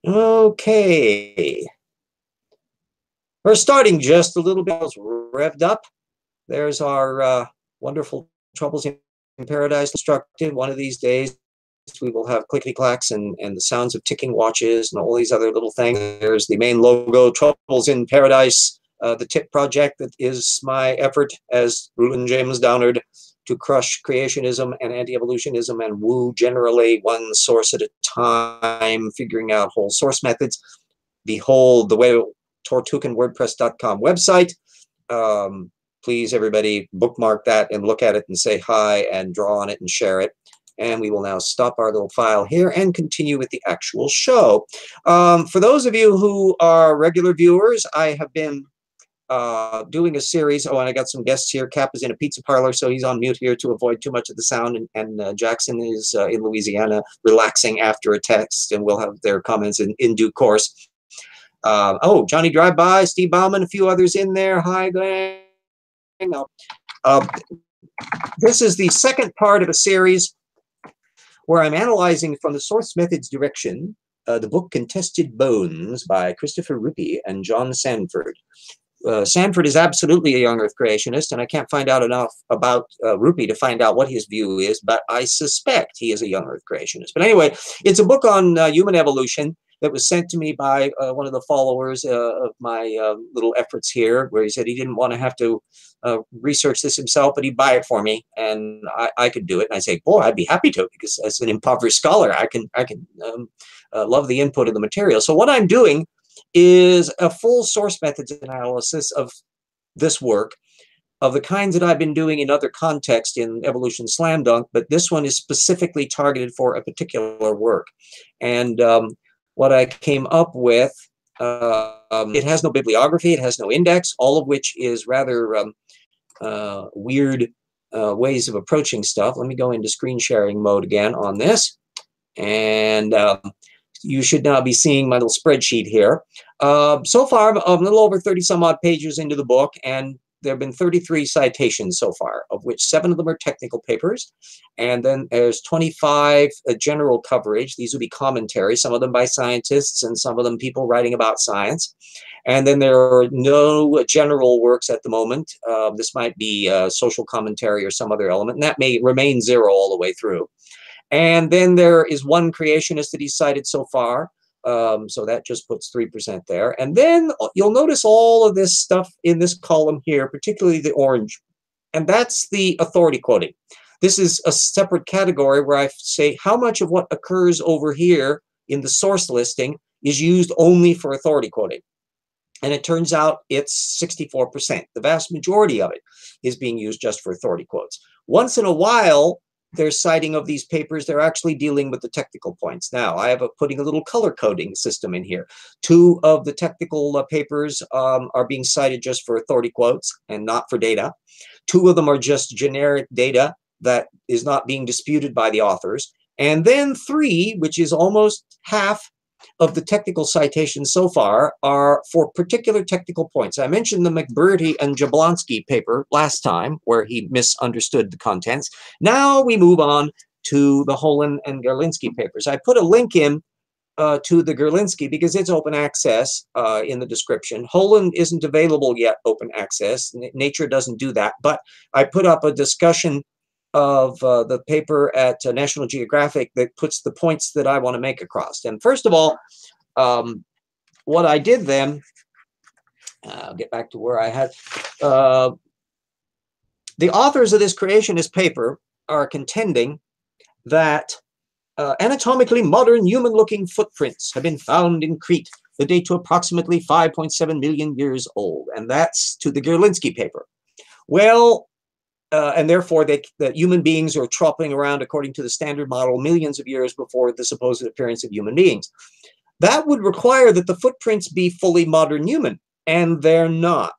Okay. We're starting just a little bit revved up. There's our wonderful Troubles in Paradise constructed. One of these days, we will have clickety clacks and the sounds of ticking watches and all these other little things. There's the main logo, Troubles in Paradise, the TIP project that is my effort as Reuben James Downard to crush creationism and anti-evolutionism and woo generally one source at a time, figuring out whole source methods. Behold the way tortucanwordpress.com website. Please, everybody, bookmark that and look at it and say hi and draw on it and share it. And we will now stop our little file here and continue with the actual show. For those of you who are regular viewers, I have been doing a series. Oh, and I got some guests here. Cap is in a pizza parlor, so he's on mute here to avoid too much of the sound. And Jackson is in Louisiana relaxing after a text, and we'll have their comments in due course. Oh, Johnny Drive-By, Steve Bauman, a few others in there. Hi, Glenn. This is the second part of a series where I'm analyzing from the source methods direction the book Contested Bones by Christopher Rupe and John Sanford. Sanford is absolutely a young earth creationist, and I can't find out enough about Rupe to find out what his view is, but I suspect he is a young earth creationist. But anyway, it's a book on human evolution that was sent to me by one of the followers of my little efforts here, where he said he didn't want to have to research this himself, but he'd buy it for me, and I could do it. And I say, boy, I'd be happy to, because as an impoverished scholar, I can love the input of the material. So what I'm doing is a full source methods analysis of this work, of the kinds that I've been doing in other contexts in Evolution Slam Dunk, but this one is specifically targeted for a particular work. And what I came up with, it has no bibliography, it has no index, all of which is rather weird ways of approaching stuff. Let me go into screen sharing mode again on this. And you should now be seeing my little spreadsheet here. So far, I'm a little over 30 some odd pages into the book, and there have been 33 citations so far, of which 7 of them are technical papers. And then there's 25 general coverage. These would be commentaries, some of them by scientists and some of them people writing about science. And then there are no general works at the moment. This might be social commentary or some other element, and that may remain 0 all the way through. And then there is one creationist that he's cited so far. So that just puts 3% there. And then you'll notice all of this stuff in this column here, particularly the orange. And that's the authority quoting. This is a separate category where I say how much of what occurs over here in the source listing is used only for authority quoting. And it turns out it's 64%. The vast majority of it is being used just for authority quotes. Once in a while, their citing of these papers, they're actually dealing with the technical points. Now, I have putting a little color coding system in here. 2 of the technical papers are being cited just for authority quotes and not for data. 2 of them are just generic data that is not being disputed by the authors. And then 3, which is almost half of the technical citations so far, are for particular technical points. I mentioned the McBurdy and Jablonski paper last time, where he misunderstood the contents. Now we move on to the Holland and Gerlinski papers. I put a link in to the Gerlinski because it's open access in the description. Holland isn't available yet, open access. Nature doesn't do that. But I put up a discussion of the paper at National Geographic that puts the points that I want to make across. And first of all, what I did then, I'll get back to where I had, the authors of this creationist paper are contending that anatomically modern human-looking footprints have been found in Crete that date to approximately 5.7 million years old. And that's to the Gerlinski paper. Well, and therefore that human beings are tropping around according to the standard model millions of years before the supposed appearance of human beings. That would require that the footprints be fully modern human, and they're not.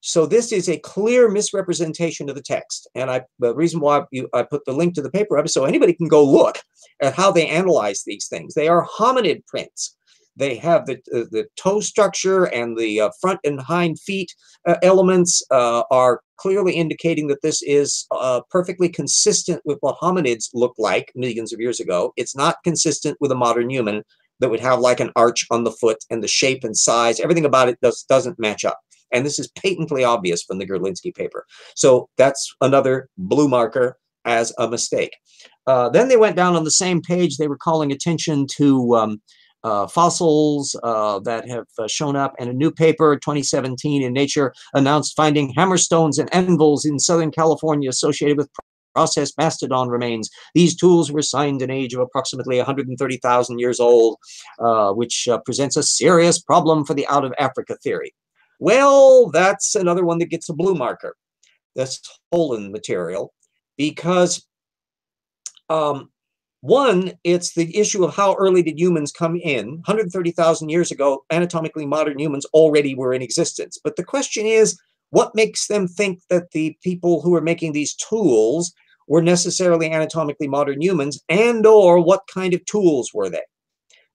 So this is a clear misrepresentation of the text. And the reason why I put the link to the paper up is so anybody can go look at how they analyze these things. They are hominid prints. They have the toe structure and the front and hind feet elements are clearly indicating that this is perfectly consistent with what hominids looked like millions of years ago. It's not consistent with a modern human. that would have like an arch on the foot, and the shape and size, everything about it doesn't match up. And this is patently obvious from the Gerlinski paper. So that's another blue marker as a mistake. Then they went down on the same page. They were calling attention to fossils that have shown up, and a new paper, 2017 in Nature, announced finding hammerstones and anvils in Southern California associated with processed mastodon remains. These tools were assigned an age of approximately 130,000 years old, which presents a serious problem for the out of Africa theory. Well, that's another one that gets a blue marker. That's Holland material, because one, it's the issue of how early did humans come in. 130,000 years ago, anatomically modern humans already were in existence. But the question is, what makes them think that the people who are making these tools were necessarily anatomically modern humans, and or what kind of tools were they?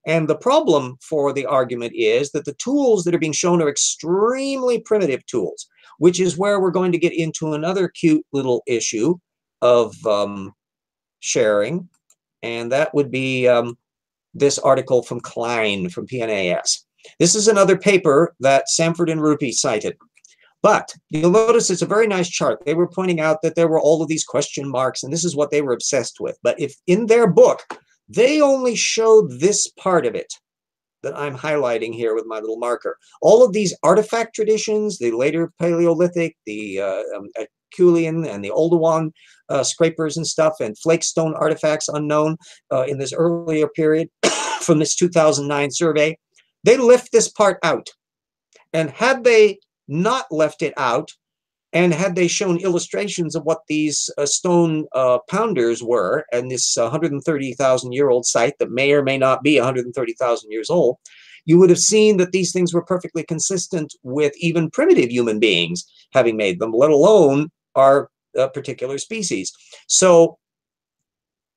And the problem for the argument is that the tools that are being shown are extremely primitive tools, which is where we're going to get into another cute little issue of sharing. And that would be this article from Klein from PNAS. This is another paper that Sanford and Rupe cited. But you'll notice it's a very nice chart. They were pointing out that there were all of these question marks, and this is what they were obsessed with. But if in their book, they only showed this part of it that I'm highlighting here with my little marker. All of these artifact traditions, the later Paleolithic, the Acheulean and the Oldowan scrapers and stuff, and flakestone artifacts unknown in this earlier period from this 2009 survey, they left this part out. And had they not left it out, and had they shown illustrations of what these stone pounders were, and this 130,000-year-old site that may or may not be 130,000 years old, you would have seen that these things were perfectly consistent with even primitive human beings having made them, let alone our particular species. So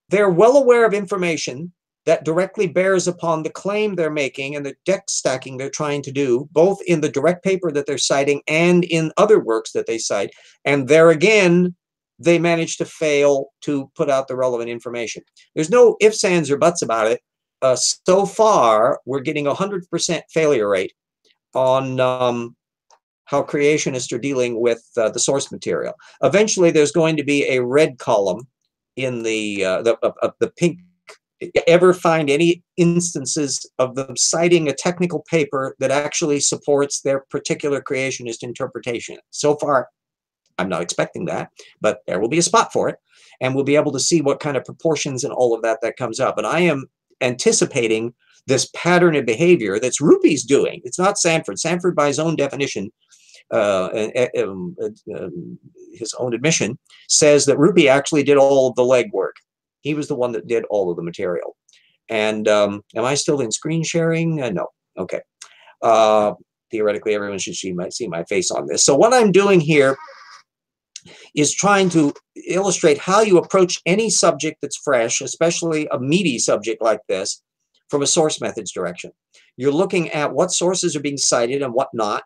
they're well aware of information that directly bears upon the claim they're making and the deck stacking they're trying to do, both in the direct paper that they're citing and in other works that they cite. And there again, they manage to fail to put out the relevant information. There's no ifs, ands, or buts about it. So far, we're getting 100% failure rate on how creationists are dealing with the source material. Eventually, there's going to be a red column in the pink. Ever find any instances of them citing a technical paper that actually supports their particular creationist interpretation? So far, I'm not expecting that, but there will be a spot for it, and we'll be able to see what kind of proportions and all of that comes up. And I am anticipating this pattern of behavior that's Rupe's doing. It's not Sanford. Sanford, by his own definition, his own admission, says that Rupe actually did all of the legwork. He was the one that did all of the material. And am I still in screen sharing? No. Okay. Theoretically, everyone should see my face on this. So what I'm doing here is trying to illustrate how you approach any subject that's fresh, especially a meaty subject like this, from a source methods direction. You're looking at what sources are being cited and what not.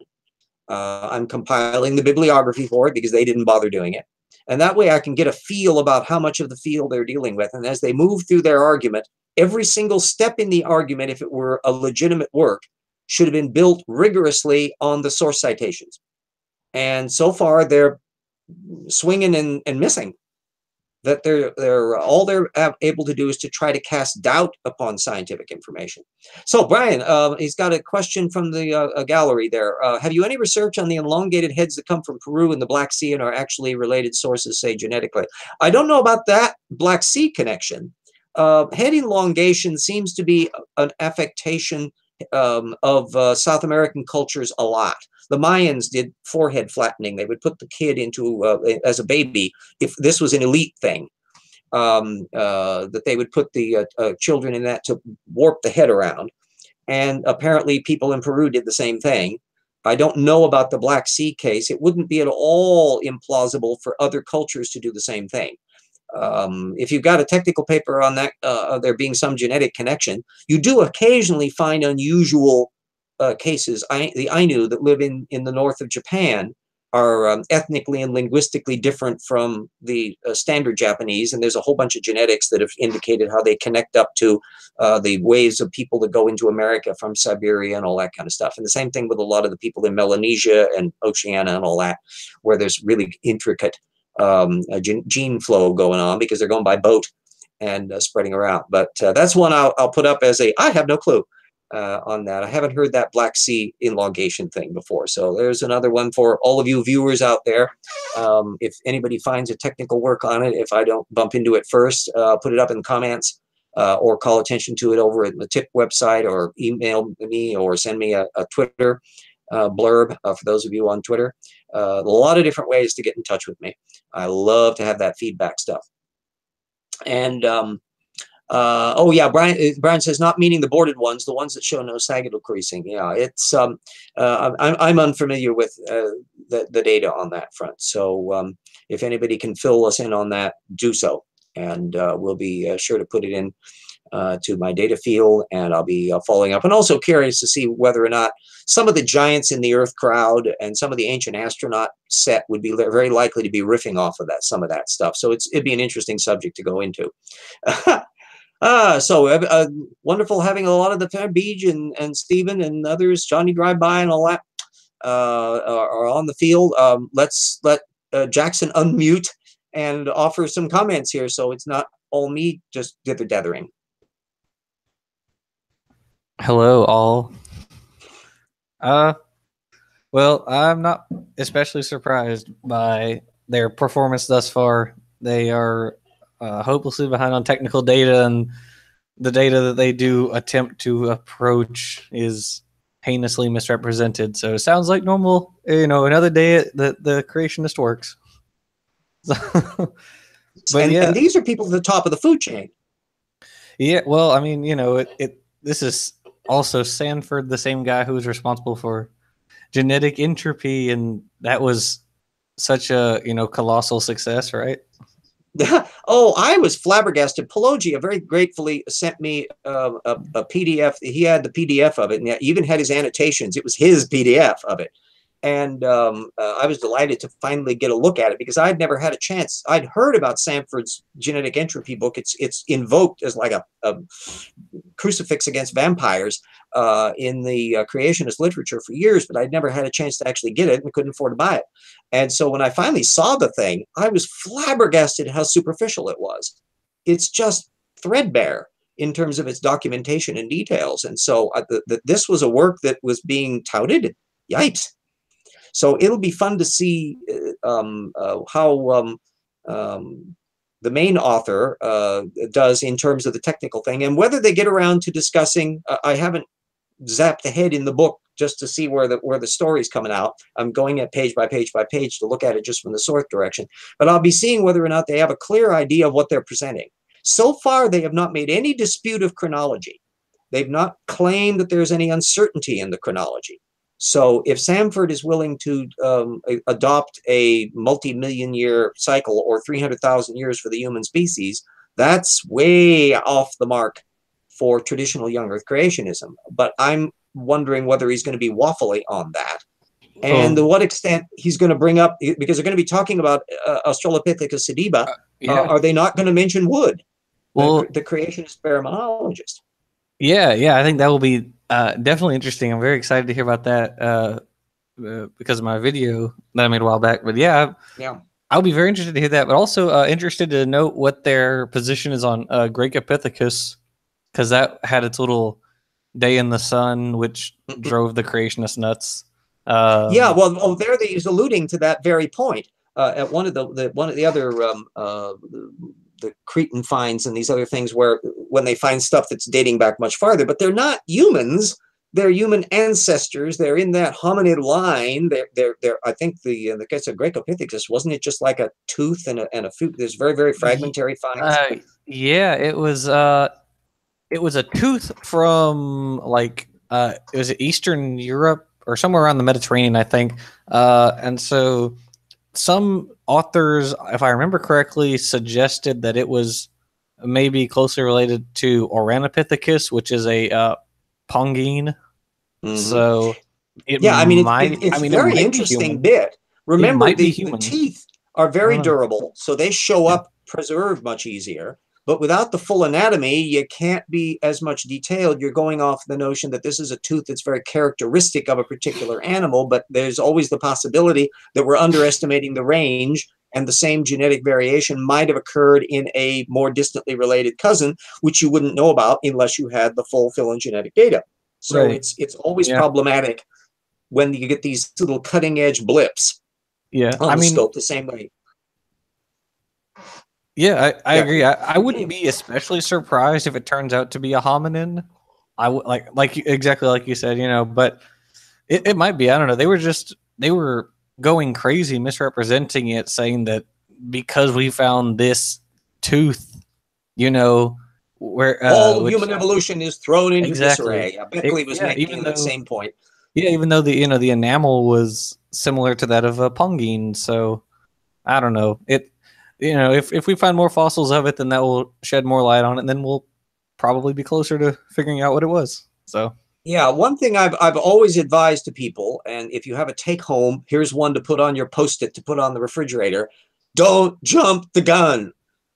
I'm compiling the bibliography for it because they didn't bother doing it. And that way I can get a feel about how much of the field they're dealing with. And as they move through their argument, every single step in the argument, if it were a legitimate work, should have been built rigorously on the source citations. And so far, they're swinging and missing. That all they're able to do is to try to cast doubt upon scientific information. So Brian, he's got a question from the gallery there. Have you any research on the elongated heads that come from Peru and the Black Sea and are actually related sources, say genetically? I don't know about that Black Sea connection. Head elongation seems to be an affectation of South American cultures a lot. The Mayans did forehead flattening. They would put the kid into, as a baby, if this was an elite thing, that they would put the children in that to warp the head around. And apparently people in Peru did the same thing. I don't know about the Black Sea case. It wouldn't be at all implausible for other cultures to do the same thing. If you've got a technical paper on that, there being some genetic connection, you do occasionally find unusual cases. The Ainu that live in the north of Japan ethnically and linguistically different from the standard Japanese, and there's a whole bunch of genetics that have indicated how they connect up to the ways of people that go into America from Siberia and all that kind of stuff. And the same thing with a lot of the people in Melanesia and Oceania and all that, where there's really intricate gene flow going on because they're going by boat and spreading around. But that's one I'll put up as I have no clue on that. I haven't heard that Black Sea elongation thing before. So there's another one for all of you viewers out there. If anybody finds a technical work on it, if I don't bump into it first, put it up in the comments or call attention to it over at the TIP website, or email me or send me a Twitter blurb for those of you on Twitter. A lot of different ways to get in touch with me. I love to have that feedback stuff. And oh yeah, Brian says, not meaning the boarded ones, the ones that show no sagittal creasing. Yeah, it's I'm unfamiliar with the data on that front. So if anybody can fill us in on that, do so, and we'll be sure to put it in to my data field, and I'll be following up. And also curious to see whether or not some of the giants in the Earth crowd and some of the ancient astronaut set would be very likely to be riffing off of that, some of that stuff. So it'd be an interesting subject to go into. So wonderful having a lot of the Beej and Stephen and others, Johnny Drive-By and all that are on the field. Let's let Jackson unmute and offer some comments here, so it's not all me just dither-dethering. Hello, all. Well, I'm not especially surprised by their performance thus far. They are hopelessly behind on technical data, and the data that they do attempt to approach is heinously misrepresented. So it sounds like normal, another day that the creationist works. And these are people at the top of the food chain. Yeah, well, I mean, this is also Sanford, the same guy who was responsible for genetic entropy, and that was such a colossal success, right? Oh, I was flabbergasted. Pelogia very gratefully sent me a PDF. He had the PDF of it, and he even had his annotations. It was his PDF of it. And I was delighted to finally get a look at it, because I'd never had a chance. I'd heard about Sanford's genetic entropy book. It's invoked as like a crucifix against vampires in the creationist literature for years, but I'd never had a chance to actually get it and couldn't afford to buy it. And so when I finally saw the thing, I was flabbergasted how superficial it was. It's just threadbare in terms of its documentation and details. And so this was a work that was being touted. Yipes. So it'll be fun to see how the main author does in terms of the technical thing, and whether they get around to discussing. I haven't zapped ahead in the book just to see where the story's coming out. I'm going at page by page by page to look at it just from the source direction. But I'll be seeing whether or not they have a clear idea of what they're presenting. So far, they have not made any dispute of chronology. They've not claimed that there's any uncertainty in the chronology. So if Sanford is willing to adopt a multi-million year cycle, or 300,000 years for the human species, that's way off the mark for traditional young Earth creationism. But I'm wondering whether he's going to be waffly on that, and to what extent he's going to bring up, because they're going to be talking about Australopithecus sediba. Are they not going to mention Wood, the creationist baraminologist? Yeah, I think that will be definitely interesting. I'm very excited to hear about that because of my video that I made a while back. But yeah, I'll be very interested to hear that. But also interested to note what their position is on Greekopithecus, because that had its little day in the sun, which drove the creationist nuts. Yeah, well, there he's alluding to that very point at one of the other the Cretan finds and these other things, where when they find stuff that's dating back much farther, but they're not humans, they're human ancestors. They're in that hominid line. They're I think the case of Greekopithecus, wasn't it just like a tooth and a foot? There's very, very fragmentary finds. Yeah, it was a tooth from like it was Eastern Europe or somewhere around the Mediterranean, I think. And so some authors, if I remember correctly, suggested that it was maybe closely related to Organopithecus, which is a pongine. So I mean, it's a very interesting bit. Remember, might be the human. teeth are I very don't know. durable, so they show Yeah. up preserved much easier. But without the full anatomy, you can't be as much detailed. You're going off the notion that this is a tooth that's very characteristic of a particular animal, but there's always the possibility that we're underestimating the range, and the same genetic variation might have occurred in a more distantly related cousin, which you wouldn't know about unless you had the full phylogenetic data. So Right. it's always Yeah. problematic when you get these little cutting edge blips Yeah. on I the mean, scope the same way. yeah, I Yeah. agree. I wouldn't be especially surprised if it turns out to be a hominin. I would exactly like you said, but it might be. I don't know. They were going crazy misrepresenting it, saying that because we found this tooth, where All which human evolution is thrown into exactly. disarray. Beckley was Yeah, making that same point. yeah, even though the enamel was similar to that of a pungine, so I don't know. If we find more fossils of it, then that will shed more light on it, and then we'll probably be closer to figuring out what it was. So Yeah, one thing I've always advised to people, and if you have a take home, here's one to put on your Post-it to put on the refrigerator. Don't jump the gun.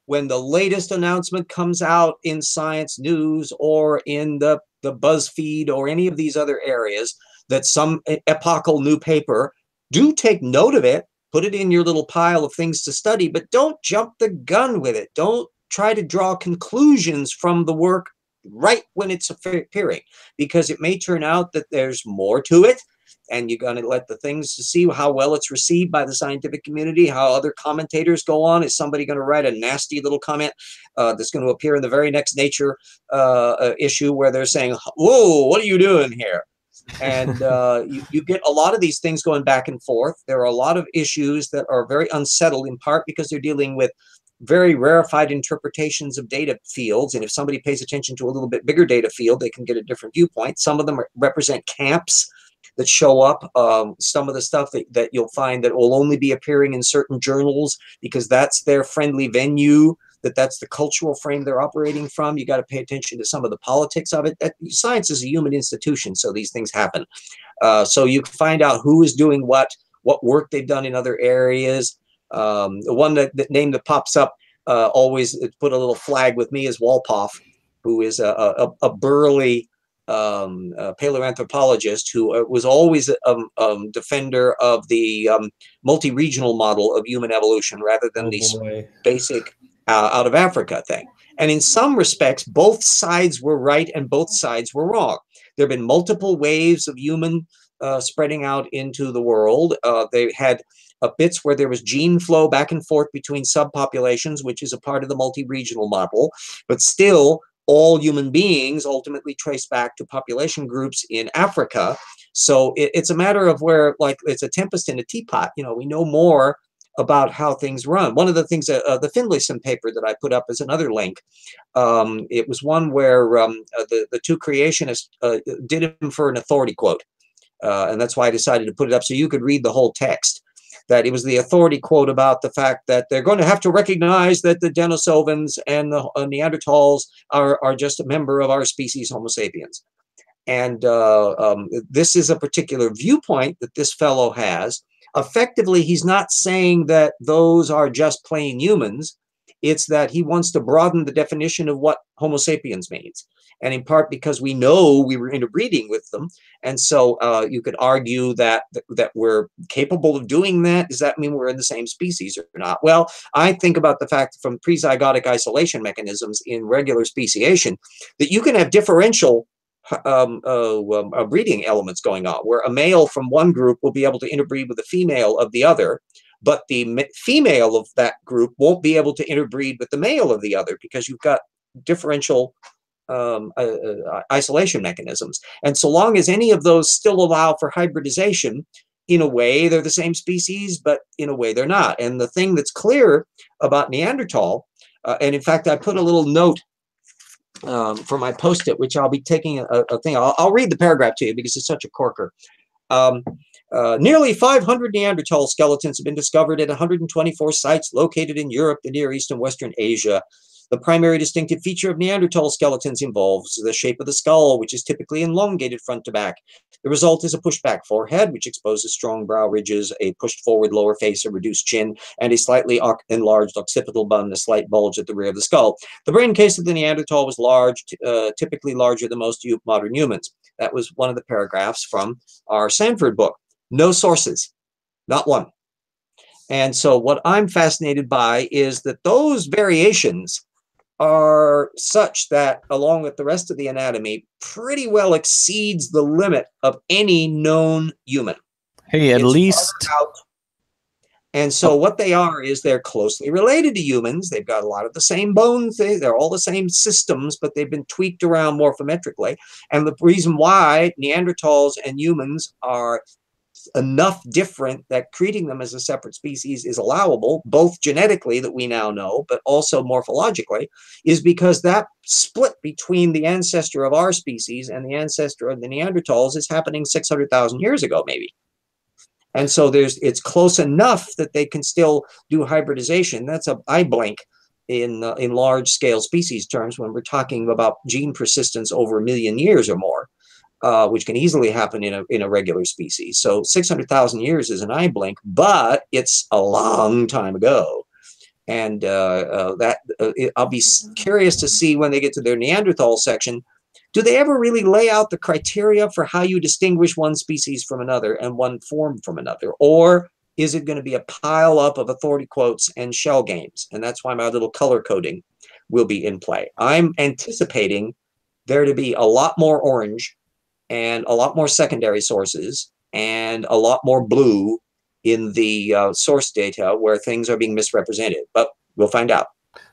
When the latest announcement comes out in Science News or in the BuzzFeed or any of these other areas, that some epochal new paper, do take note of it, put it in your little pile of things to study, but don't jump the gun with it. Don't try to draw conclusions from the work right when it's appearing, because it may turn out that there's more to it, and you're going to let the things to see how well it's received by the scientific community, how other commentators go on. Is somebody going to write a nasty little comment that's going to appear in the very next Nature issue where they're saying, whoa, what are you doing here? And you get a lot of these things going back and forth. There are a lot of issues that are very unsettled, in part because they're dealing with very rarefied interpretations of data fields. And if somebody pays attention to a little bit bigger data field, they can get a different viewpoint. Some of them represent camps that show up. Some of the stuff that you'll find that will only be appearing in certain journals because that's their friendly venue, that's the cultural frame they're operating from. You got to pay attention to some of the politics of it. Science is a human institution, so these things happen. So you can find out who is doing what work they've done in other areas. The one name that pops up always put a little flag with me is Walpoff, who is a burly paleoanthropologist who was always a defender of the multi-regional model of human evolution rather than the basic out of Africa thing. And in some respects, both sides were right and both sides were wrong. There have been multiple waves of human spreading out into the world. They had bits where there was gene flow back and forth between subpopulations, which is a part of the multi-regional model, but still all human beings ultimately trace back to population groups in Africa. So it's a matter of where, like, it's a tempest in a teapot. We know more about how things run. One of the things, the Finlayson paper that I put up is another link. It was one where the two creationists did him for an authority quote. And that's why I decided to put it up so you could read the whole text. That it was the authority quote about the fact that they're going to have to recognize that the Denisovans and the Neanderthals are just a member of our species, Homo sapiens. And this is a particular viewpoint that this fellow has. Effectively, he's not saying that those are just plain humans. It's that he wants to broaden the definition of what Homo sapiens means. And in part because we know we were interbreeding with them. And so you could argue that we're capable of doing that. Does that mean we're in the same species or not? Well, I think about the fact from prezygotic isolation mechanisms in regular speciation that you can have differential breeding elements going on, where a male from one group will be able to interbreed with a female of the other, but the female of that group won't be able to interbreed with the male of the other because you've got differential isolation mechanisms. And so long as any of those still allow for hybridization, in a way they're the same species, but in a way they're not. And the thing that's clear about Neanderthal, and in fact I put a little note for my Post-it, which I'll be taking a thing. I'll read the paragraph to you because it's such a corker. Nearly 500 Neanderthal skeletons have been discovered at 124 sites located in Europe, the Near East, and Western Asia. The primary distinctive feature of Neanderthal skeletons involves the shape of the skull, which is typically elongated front to back. The result is a pushback forehead, which exposes strong brow ridges, a pushed forward lower face, a reduced chin, and a slightly enlarged occipital bone, a slight bulge at the rear of the skull. The brain case of the Neanderthal was large, typically larger than most modern humans. That was one of the paragraphs from our Sanford book. No sources, not one. And so what I'm fascinated by is that those variations are such that, along with the rest of the anatomy, pretty well exceeds the limit of any known human. Hey, at least. And so what they are is they're closely related to humans. They've got a lot of the same bones. They're all the same systems, but they've been tweaked around morphometrically. And the reason why Neanderthals and humans are enough different that treating them as a separate species is allowable, both genetically that we now know, but also morphologically, is because that split between the ancestor of our species and the ancestor of the Neanderthals is happening 600,000 years ago, maybe. And so it's close enough that they can still do hybridization. That's a eye blink in large scale species terms when we're talking about gene persistence over 1 million years or more. Which can easily happen in a regular species. So 600,000 years is an eye blink, but it's a long time ago. And I'll be curious to see when they get to their Neanderthal section, do they ever really lay out the criteria for how you distinguish one species from another and one form from another? Or is it going to be a pile up of authority quotes and shell games? And that's why my little color coding will be in play. I'm anticipating there to be a lot more orange and a lot more secondary sources, and a lot more blue in the source data where things are being misrepresented. But we'll find out,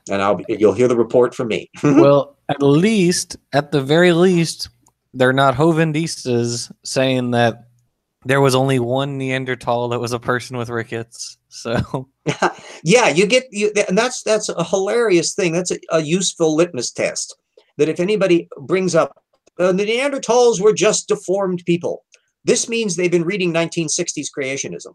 and you'll hear the report from me. Well, at the very least, they're not Hovindistas saying that there was only one Neanderthal that was a person with rickets. So yeah, and that's a hilarious thing. That's a useful litmus test. That if anybody brings up the Neanderthals were just deformed people, this means they've been reading 1960s creationism.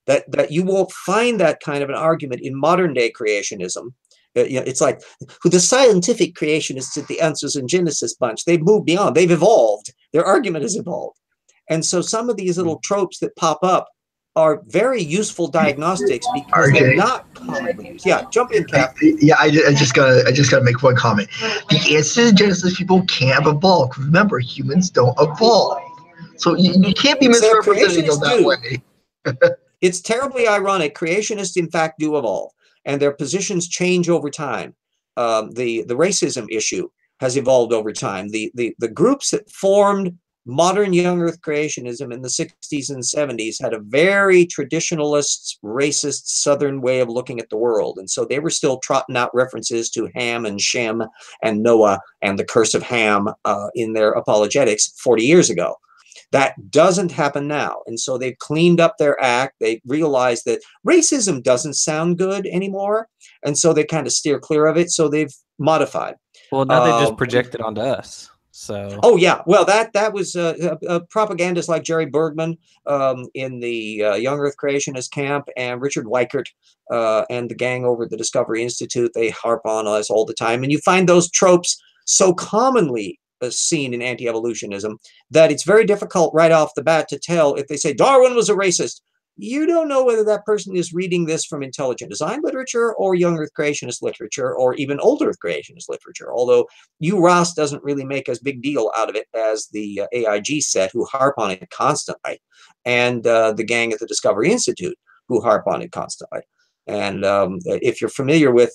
That you won't find that kind of an argument in modern day creationism. It's like the scientific creationists at the Answers in Genesis bunch. They've moved beyond. They've evolved. Their argument has evolved. And so some of these little tropes that pop up are very useful diagnostics because they're not commonly used. Yeah, jump in, Cap. I just gotta make one comment. The Answers in Genesis people can't evolve. Remember, humans don't evolve, so you can't be misrepresenting them that way. It's terribly ironic. Creationists, in fact, do evolve, and their positions change over time. The racism issue has evolved over time. The groups that formed modern young earth creationism in the 60s and 70s had a very traditionalist, racist Southern way of looking at the world. And so they were still trotting out references to Ham and Shem and Noah and the curse of Ham in their apologetics 40 years ago. That doesn't happen now. And so they've cleaned up their act. They realized that racism doesn't sound good anymore. And so they kind of steer clear of it. So they've modified. Well, now they just project it onto us. So. Oh yeah, well that was propagandists like Jerry Bergman in the Young Earth Creationist camp, and Richard Weichert and the gang over at the Discovery Institute. They harp on us all the time, and you find those tropes so commonly seen in anti-evolutionism that it's very difficult right off the bat to tell if they say Darwin was a racist. You don't know whether that person is reading this from intelligent design literature or young earth creationist literature or even old earth creationist literature, although Ross doesn't really make as big deal out of it as the AIG set, who harp on it constantly, and the gang at the Discovery Institute, who harp on it constantly. And if you're familiar with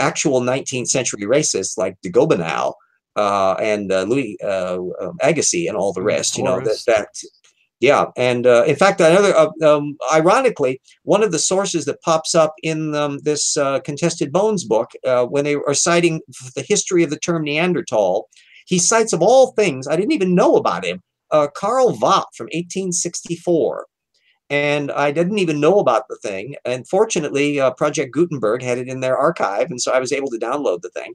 actual 19th century racists like de Gobineau and Louis Agassiz and all the rest, you know, yeah, and in fact, another ironically, one of the sources that pops up in this Contested Bones book, when they are citing the history of the term Neanderthal, he cites, of all things, I didn't even know about him, Karl Vaught from 1864. And I didn't even know about the thing. And fortunately, Project Gutenberg had it in their archive, and so I was able to download the thing.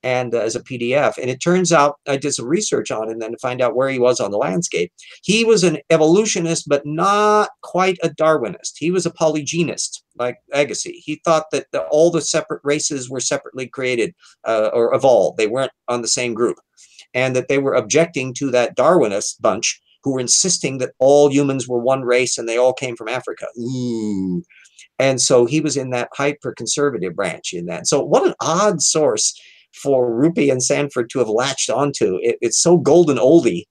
and as a PDF. And it turns out, I did some research on him then to find out where he was on the landscape. He was an evolutionist, but not quite a Darwinist. He was a polygenist, like Agassiz. He thought that all the separate races were separately created or evolved. They weren't on the same group. And that they were objecting to that Darwinist bunch who were insisting that all humans were one race and they all came from Africa. Ooh. And so he was in that hyper-conservative branch in that. So what an odd source for Rupe and Sanford to have latched onto. It's so golden oldie,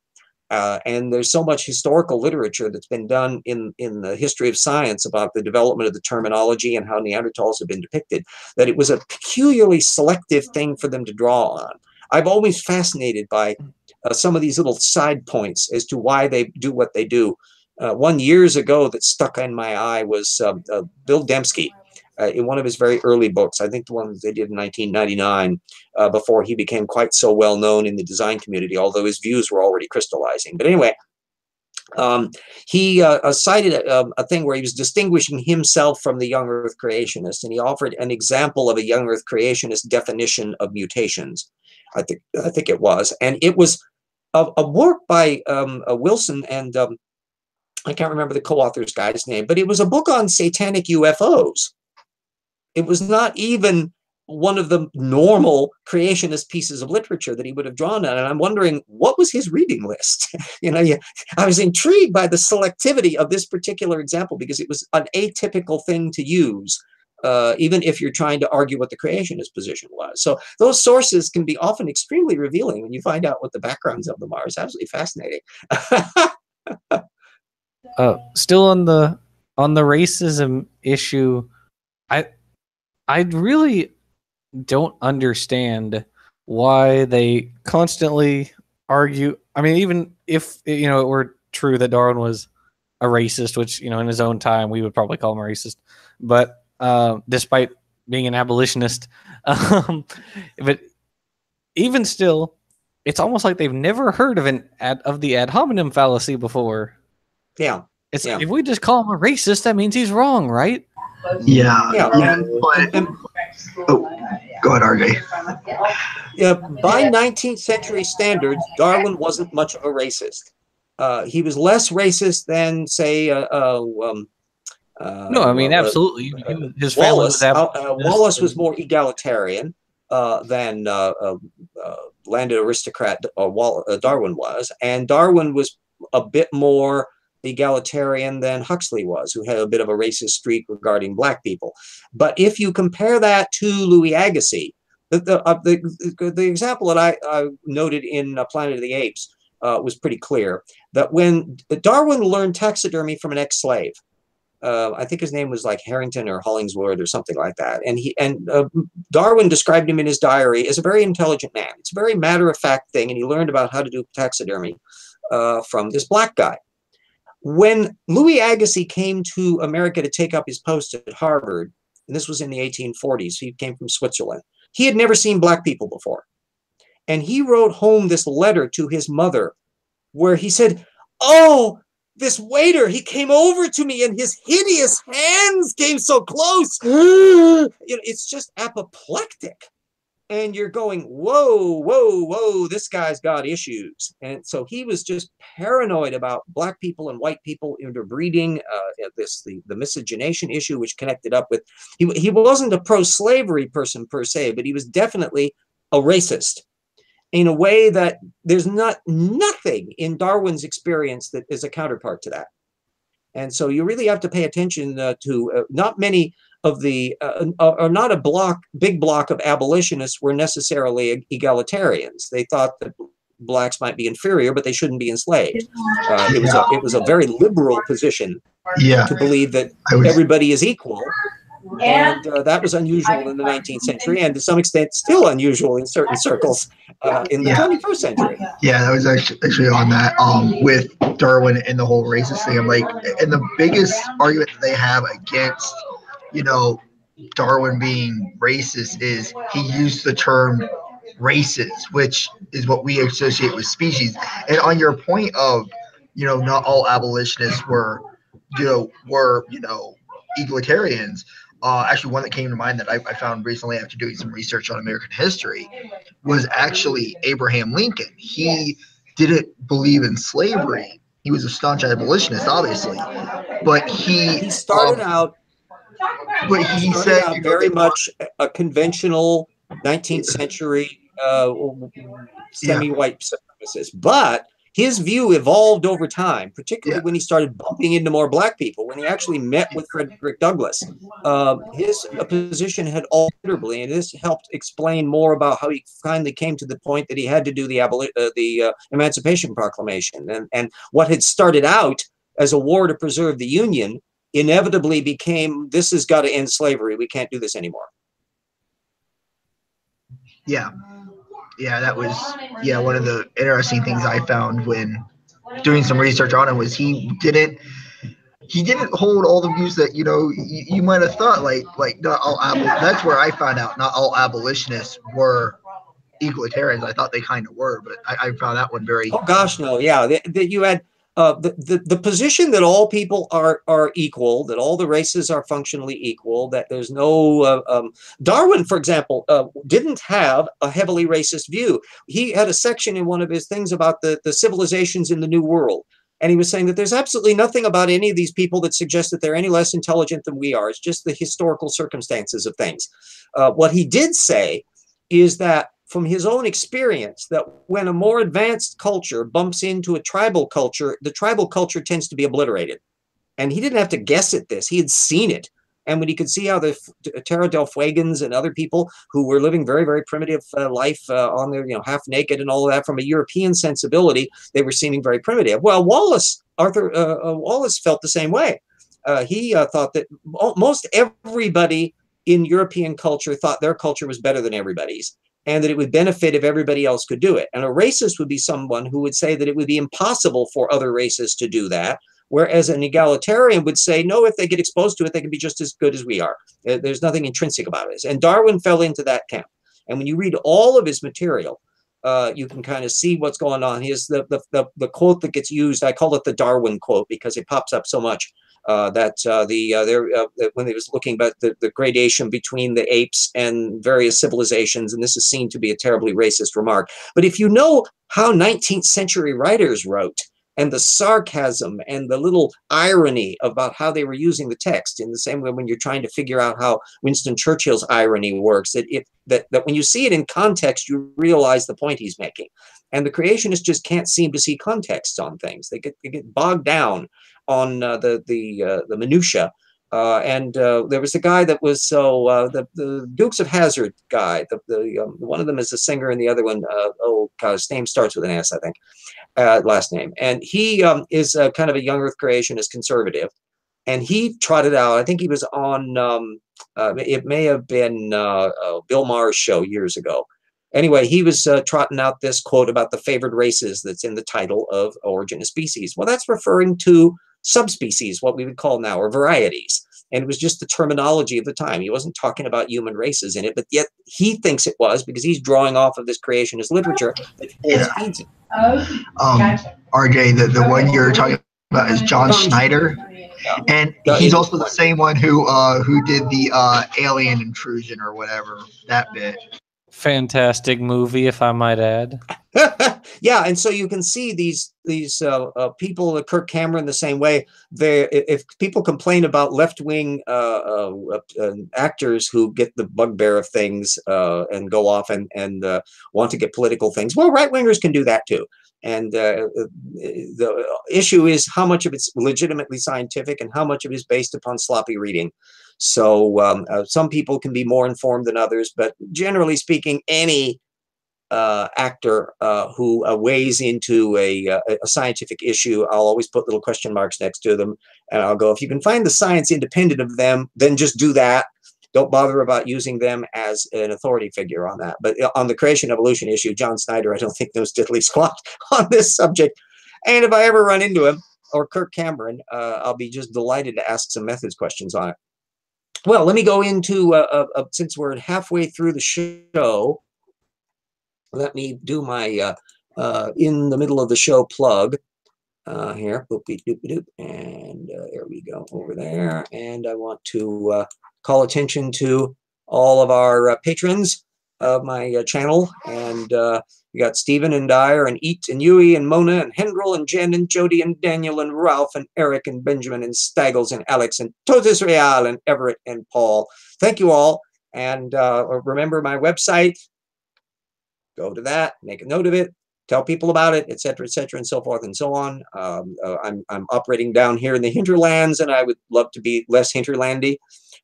and there's so much historical literature that's been done in the history of science about the development of the terminology and how Neanderthals have been depicted, that it was a peculiarly selective thing for them to draw on. I've always fascinated by some of these little side points as to why they do what they do. One years ago that stuck in my eye was Bill Dembski. In one of his very early books, I think the one they did in 1999, before he became quite so well known in the design community, although his views were already crystallizing. But anyway, he cited a thing where he was distinguishing himself from the young Earth creationists, and he offered an example of a young Earth creationist definition of mutations. I think it was, and it was a work by Wilson and I can't remember the co-author's guy's name, but it was a book on satanic UFOs. It was not even one of the normal creationist pieces of literature that he would have drawn on. And I'm wondering, what was his reading list? I was intrigued by the selectivity of this particular example because it was an atypical thing to use, even if you're trying to argue what the creationist position was. So those sources can be often extremely revealing when you find out what the backgrounds of them are. It's absolutely fascinating. Still on the racism issue, I really don't understand why they constantly argue. I mean, even if it were true that Darwin was a racist, which in his own time we would probably call him a racist, but despite being an abolitionist, but even still, it's almost like they've never heard of the ad hominem fallacy before. Yeah. It's if we just call him a racist, that means he's wrong, right? Yeah. Yeah. Go ahead, RJ. Yeah. By 19th century standards, Darwin wasn't much of a racist. He was less racist than, say, no, I mean, absolutely. His family Wallace. Wallace was more egalitarian than landed aristocrat Darwin was, and Darwin was a bit more egalitarian than Huxley was, who had a bit of a racist streak regarding black people. But if you compare that to Louis Agassiz, the example that I noted in Planet of the Apes was pretty clear, that when Darwin learned taxidermy from an ex-slave, I think his name was like Harrington or Hollingsworth or something like that, and Darwin described him in his diary as a very intelligent man. It's a very matter-of-fact thing, and he learned about how to do taxidermy from this black guy. When Louis Agassiz came to America to take up his post at Harvard, and this was in the 1840s, he came from Switzerland, he had never seen black people before. And he wrote home this letter to his mother where he said, "Oh, this waiter, he came over to me and his hideous hands came so close." It's just apoplectic. And you're going, whoa, whoa, whoa, this guy's got issues. And so he was just paranoid about black people and white people interbreeding, the miscegenation issue, which connected up with, he wasn't a pro-slavery person per se, but he was definitely a racist in a way that there's nothing in Darwin's experience that is a counterpart to that. And so you really have to pay attention to not many of the, or not a big block of abolitionists were necessarily egalitarians. They thought that blacks might be inferior, but they shouldn't be enslaved. It was a very liberal position to believe that everybody is equal. And that was unusual in the 19th century, and to some extent still unusual in certain circles in the 21st century. Yeah, that was actually on that with Darwin and the whole racist thing. I'm like, and the biggest argument that they have against, Darwin being racist is he used the term races, which is what we associate with species. And on your point of, not all abolitionists were egalitarians. actually one that came to mind that I found recently after doing some research on American history was actually Abraham Lincoln. He didn't believe in slavery. He was a staunch abolitionist, obviously, but He started out. he Started said, out very much a conventional 19th century yeah, semi-white supremacist, but his view evolved over time, particularly yeah, when he started bumping into more black people. When he actually met with Frederick Douglass, his position had altered considerably, and this helped explain more about how he finally came to the point that he had to do the Emancipation Proclamation, and what had started out as a war to preserve the Union inevitably became, this has got to end slavery. We can't do this anymore. yeah, yeah. That was one of the interesting things I found when doing some research on him was he didn't hold all the views that you might have thought like not all that's where I found out not all abolitionists were egalitarians. I thought they kind of were, but I found that one very. Oh gosh, no, yeah. That you had the position that all people are equal, that all the races are functionally equal, that there's no Darwin, for example, didn't have a heavily racist view. He had a section in one of his things about the civilizations in the New World. And he was saying that there's absolutely nothing about any of these people that suggests that they're any less intelligent than we are. It's just the historical circumstances of things. What he did say is that from his own experience, that when a more advanced culture bumps into a tribal culture, the tribal culture tends to be obliterated. And he didn't have to guess at this. He had seen it. And when he could see how the Terra del Fuegans and other people who were living very, very primitive life on their, half naked and all of that from a European sensibility, they were seeming very primitive. Well, Arthur Wallace felt the same way. He thought that most everybody in European culture thought their culture was better than everybody's, and that it would benefit if everybody else could do it. And a racist would be someone who would say that it would be impossible for other races to do that, whereas an egalitarian would say, no, if they get exposed to it, they can be just as good as we are. There's nothing intrinsic about it. And Darwin fell into that camp. And when you read all of his material, you can kind of see what's going on. Here's the quote that gets used. I call it the Darwin quote because it pops up so much. When he was looking at the gradation between the apes and various civilizations, and this is seen to be a terribly racist remark. But if you know how 19th century writers wrote, and the sarcasm and the little irony about how they were using the text, in the same way when you're trying to figure out how Winston Churchill's irony works, that when you see it in context, you realize the point he's making. And the creationists just can't seem to see context on things. They get bogged down on the minutia. There was a guy that was the Dukes of Hazzard guy. One of them is a singer, and the other one, his name starts with an S, I think, last name. And he is kind of a young Earth creationist conservative, and he trotted out. I think he was on. It may have been Bill Maher's show years ago. Anyway, he was trotting out this quote about the favored races that's in the title of Origin of Species. Well, that's referring to subspecies, what we would call now, or varieties. And it was just the terminology of the time. He wasn't talking about human races in it, but yet he thinks it was because he's drawing off of this creationist literature that feeds it. RJ, the one you're talking about is John Schneider. Yeah. And he's also the same one who did the alien intrusion or whatever, that bit. Fantastic movie, if I might add. Yeah, and so you can see these people, Kirk Cameron, the same way. If people complain about left-wing actors who get the bugbear of things and go off and want to get political things, well, right-wingers can do that too. And the issue is how much of it's legitimately scientific and how much of it is based upon sloppy reading. So some people can be more informed than others, but generally speaking, any actor who weighs into a scientific issue, I'll always put little question marks next to them, and I'll go, if you can find the science independent of them, then just do that. Don't bother about using them as an authority figure on that. But on the creation evolution issue, John Snyder, I don't think knows diddly squat on this subject. And if I ever run into him, or Kirk Cameron, I'll be just delighted to ask some methods questions on it. Well, let me go into, since we're halfway through the show, let me do my in the middle of the show plug here. And there we go over there. And I want to call attention to all of our patrons of my channel. And we got Stephen and Dyer and Eat and Yui and Mona and Hendril and Jen and Jody and Daniel and Ralph and Eric and Benjamin and Staggles and Alex and Totis Real and Everett and Paul. Thank you all. And remember my website. Go to that, make a note of it, tell people about it, et cetera, and so forth and so on. I'm operating down here in the hinterlands, and I would love to be less hinterlandy.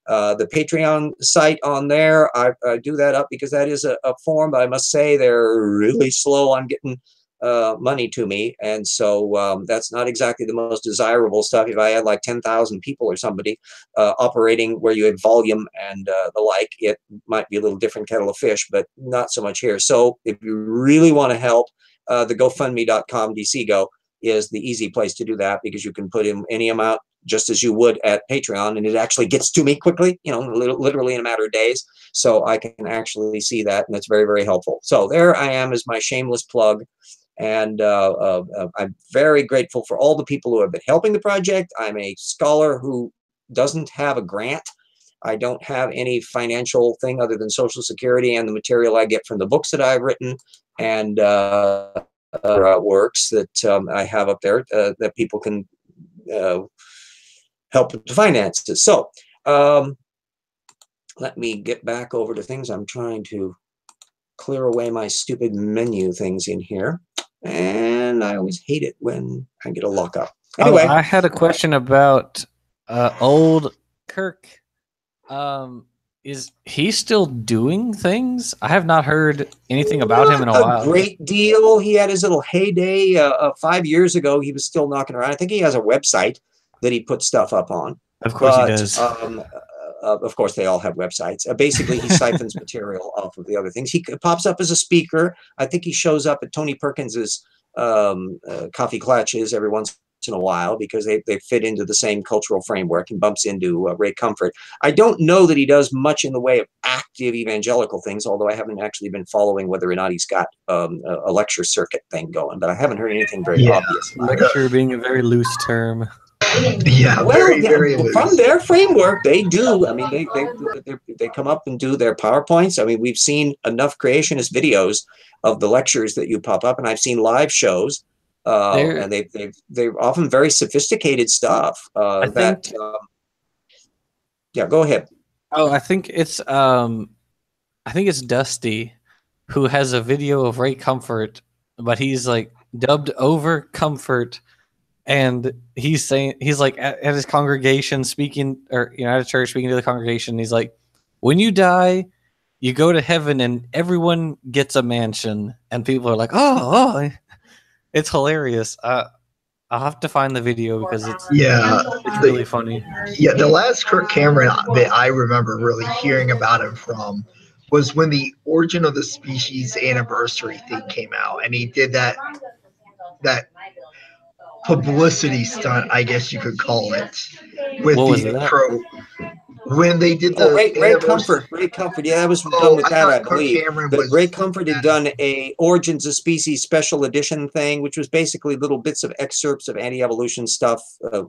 The Patreon site on there, I do that up because that is a form, but I must say they're really slow on getting money to me. And so that's not exactly the most desirable stuff. If I had like 10,000 people or somebody operating where you had volume and the like, it might be a little different kettle of fish, but not so much here. So if you really want to help, the GoFundMe.com DCGo is the easy place to do that, because you can put in any amount just as you would at Patreon, and it actually gets to me quickly, you know, literally in a matter of days. So I can actually see that, and that's very, very helpful. So there I am as my shameless plug. And I'm very grateful for all the people who have been helping the project. I'm a scholar who doesn't have a grant. I don't have any financial thing other than Social Security and the material I get from the books that I've written and works that I have up there that people can help to finance it. So let me get back over to things. I'm trying to clear away my stupid menu things in here. And I always hate it when I get a lockup. Anyway. I had a question about old Kirk. Is he still doing things? I have not heard anything about him in a while. A great deal. He had his little heyday 5 years ago. He was still knocking around. I think he has a website that he puts stuff up on. Of course he does. Of course, they all have websites. Basically, he siphons material off of the other things. He pops up as a speaker. I think he shows up at Tony Perkins's coffee clutches every once in a while because they fit into the same cultural framework, and bumps into Ray Comfort. I don't know that he does much in the way of active evangelical things, although I haven't actually been following whether or not he's got a lecture circuit thing going, but I haven't heard anything very obvious. Lecture being a very loose term. Yeah, well, very from their framework, they do. I mean, they come up and do their PowerPoints. I mean, we've seen enough creationist videos of the lectures that you pop up, and I've seen live shows, and they're often very sophisticated stuff. Yeah, go ahead. Oh, I think it's Dusty, who has a video of Ray Comfort, but he's like dubbed over Comfort. And he's saying, he's like at his congregation speaking, or, you know, at a church speaking to the congregation. He's like, when you die, you go to heaven and everyone gets a mansion. And people are like, oh, it's hilarious. I'll have to find the video because it's really funny. Yeah, the last Kirk Cameron that I remember really hearing about him from was when the Origin of the Species anniversary thing came out, and he did that publicity stunt, I guess you could call it, with when they did the Ray Comfort. Yeah, that was done with that, I believe. Ray Comfort had done a Origins of Species special edition thing, which was basically little bits of excerpts of anti-evolution stuff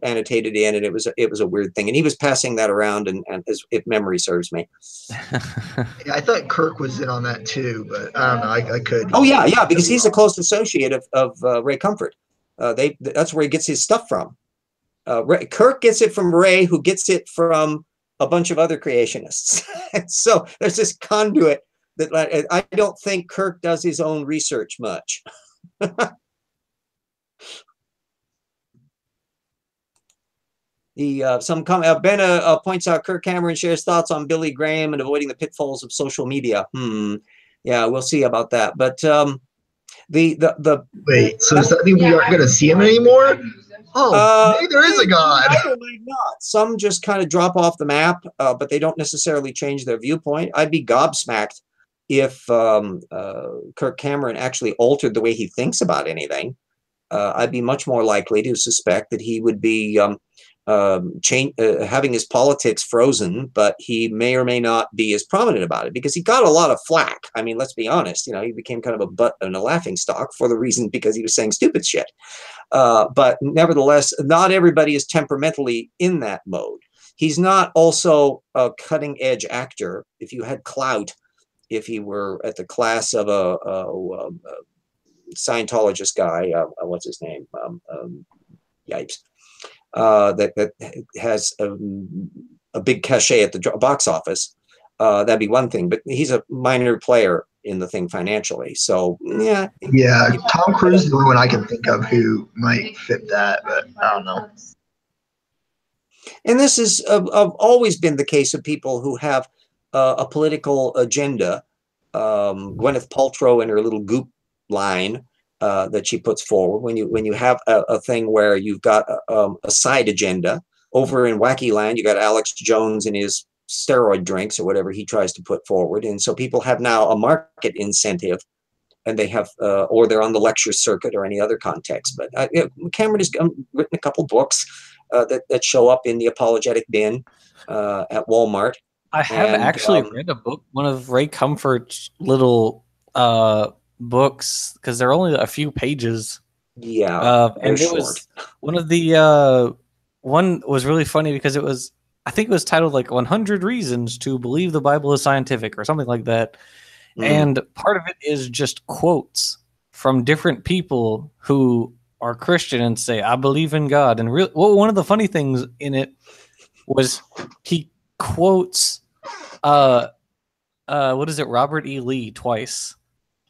annotated in, and it was a weird thing. And he was passing that around, and if memory serves me. Yeah, I thought Kirk was in on that too, but I don't know. I could. Oh yeah, because he's a close associate of Ray Comfort. That's where he gets his stuff from. Kirk gets it from Ray, who gets it from a bunch of other creationists. So there's this conduit that I don't think Kirk does his own research much. Ben points out Kirk Cameron shares thoughts on Billy Graham and avoiding the pitfalls of social media. Yeah, we'll see about that. But wait, so does that mean we aren't going to see him anymore? Oh, maybe there is a God. Probably not. Some just kind of drop off the map, but they don't necessarily change their viewpoint. I'd be gobsmacked if Kirk Cameron actually altered the way he thinks about anything. I'd be much more likely to suspect that he would be having his politics frozen, but he may or may not be as prominent about it because he got a lot of flack. I mean, let's be honest, you know, he became kind of a butt and a laughing stock for the reason because he was saying stupid shit. But nevertheless, not everybody is temperamentally in that mode. he's not also a cutting edge actor. If you had clout, if he were at the class of a Scientologist guy, what's his name? Yipes. That has a big cachet at the box office. That'd be one thing, but he's a minor player in the thing financially. So yeah. Yeah, Tom Cruise is the only one I can think of who might fit that, but I don't know. And this is always been the case of people who have a political agenda. Gwyneth Paltrow and her little goop line that she puts forward. When you have a thing where you've got a side agenda over in Wacky Land, you got Alex Jones and his steroid drinks or whatever he tries to put forward, and so people have now a market incentive, and they have or they're on the lecture circuit or any other context. But Cameron has written a couple books that show up in the apologetic bin at Walmart. I have actually read a book, one of Ray Comfort's little books, because they're only a few pages. Yeah, and it was one of the one was really funny because it was, I think it was titled like 100 Reasons to Believe the Bible is Scientific or something like that. And part of it is just quotes from different people who are Christian and say, I believe in God. And one of the funny things in it was he quotes what is it, Robert E. Lee twice.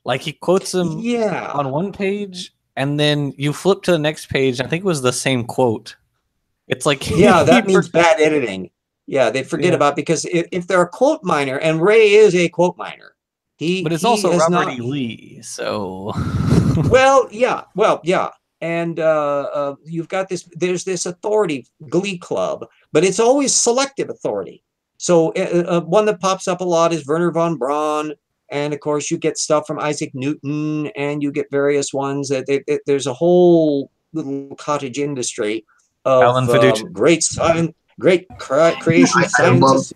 Like he quotes him on one page, and then you flip to the next page, I think it was the same quote. It's like that means bad editing. Yeah, they forget about, because if they're a quote miner, and Ray is a quote miner, but it's also Robert E. Lee, so well, yeah. And you've got this, there's this authority glee club, but it's always selective authority. So one that pops up a lot is Werner von Braun. And of course you get stuff from Isaac Newton, and you get various ones that there's a whole little cottage industry of great science, great creation scientists.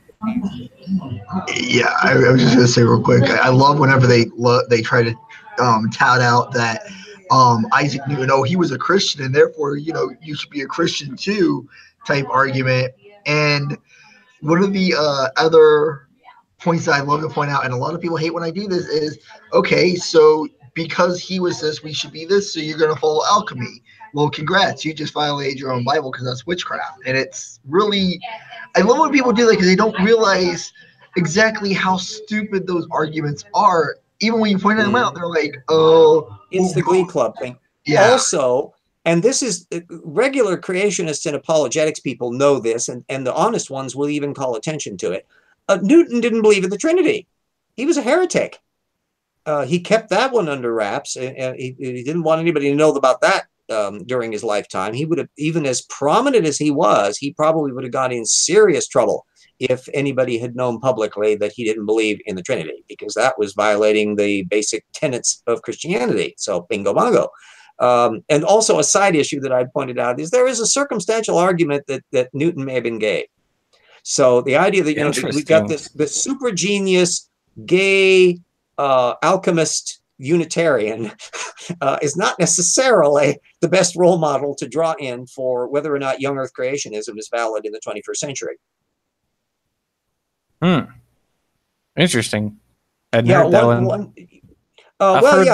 Yeah, I was just gonna say real quick, I love whenever they try to tout out that Isaac Newton, oh, he was a Christian and therefore, you know, you should be a Christian too type argument. And one of the other points that I love to point out, and a lot of people hate when I do this, is, okay, so because he was this, we should be this, so you're going to follow alchemy. Well, congrats, you just violated your own Bible because that's witchcraft. And it's really, I love when people do that because they don't realize exactly how stupid those arguments are. Even when you point them out, they're like, oh. It's the Glee Club thing. Yeah. Also, and this is, regular creationists and apologetics people know this, and the honest ones will even call attention to it. Newton didn't believe in the Trinity. He was a heretic. He kept that one under wraps, and he didn't want anybody to know about that during his lifetime. He would have, even as prominent as he was, he probably would have got in serious trouble if anybody had known publicly that he didn't believe in the Trinity, because that was violating the basic tenets of Christianity. So bingo bongo. And also a side issue that I pointed out is there is a circumstantial argument that Newton may have been gay. So the idea that, you know, we've got this super genius gay alchemist Unitarian is not necessarily the best role model to draw in for whether or not young Earth creationism is valid in the 21st century. Interesting. I've heard that one. I've heard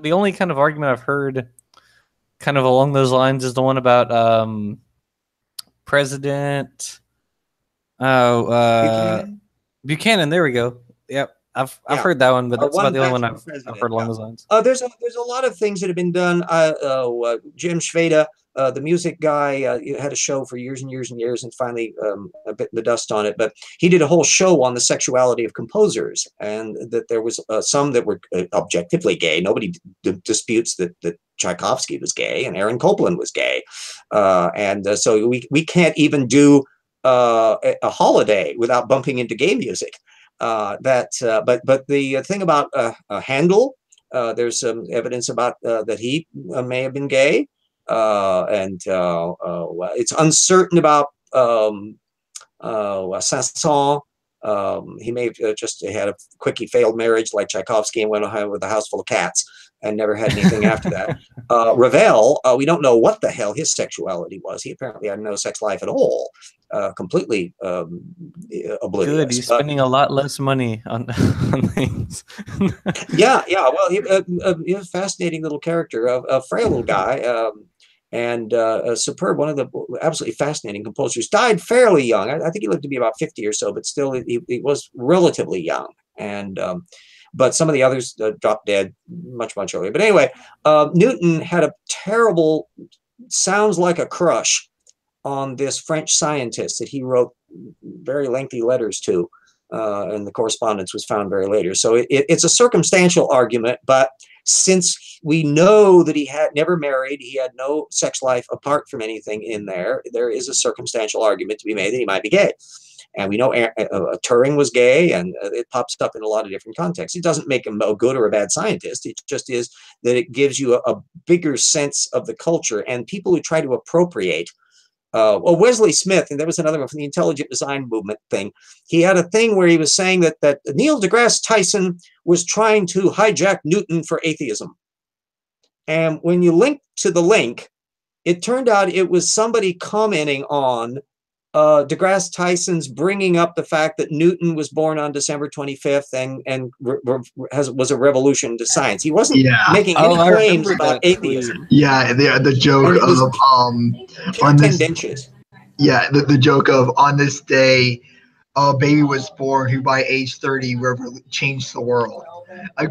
the only kind of argument I've heard kind of along those lines is the one about President Buchanan. There we go. Yep. I've heard that one, but that's about the only one I've heard along those lines. There's a lot of things that have been done. Jim Schweda, the music guy, had a show for years and years and years, and finally bit the dust on it. But he did a whole show on the sexuality of composers, and that there was some that were objectively gay. Nobody disputes that Tchaikovsky was gay and Aaron Copland was gay, and so we can't even do a holiday without bumping into gay music. But the thing about Handel, there's some evidence about that he may have been gay, and it's uncertain about Saint-Saëns. He may have just had a quickie failed marriage like Tchaikovsky and went home with a house full of cats. and never had anything after that. Ravel, we don't know what the hell his sexuality was. He apparently had no sex life at all, completely oblivious. Good, he's spending a lot less money on, on things. Yeah. Well, he was a fascinating little character, a frail little guy, and a superb, one of the absolutely fascinating composers. Died fairly young. I think he lived to be about 50 or so, but still he was relatively young. And but some of the others dropped dead much earlier. But anyway, Newton had a terrible, sounds like a crush on this French scientist that he wrote very lengthy letters to, and the correspondence was found very later. So it's a circumstantial argument, but since we know that he had never married, he had no sex life apart from anything in there, there is a circumstantial argument to be made that he might be gay. And we know Turing was gay, and it pops up in a lot of different contexts. It doesn't make him a good or a bad scientist. It just is that it gives you a bigger sense of the culture. And people who try to appropriate, well, Wesley Smith, and there was another one from the intelligent design movement thing. He had a thing where he was saying that Neil deGrasse Tyson was trying to hijack Newton for atheism. And when you link to the link, it turned out it was somebody commenting on deGrasse Tyson's bringing up the fact that Newton was born on December 25th and was a revolution to science. He wasn't making any claims about atheism. Yeah, the joke of on this. Yeah, the joke of on this day, a baby was born who by age 30 changed the world. I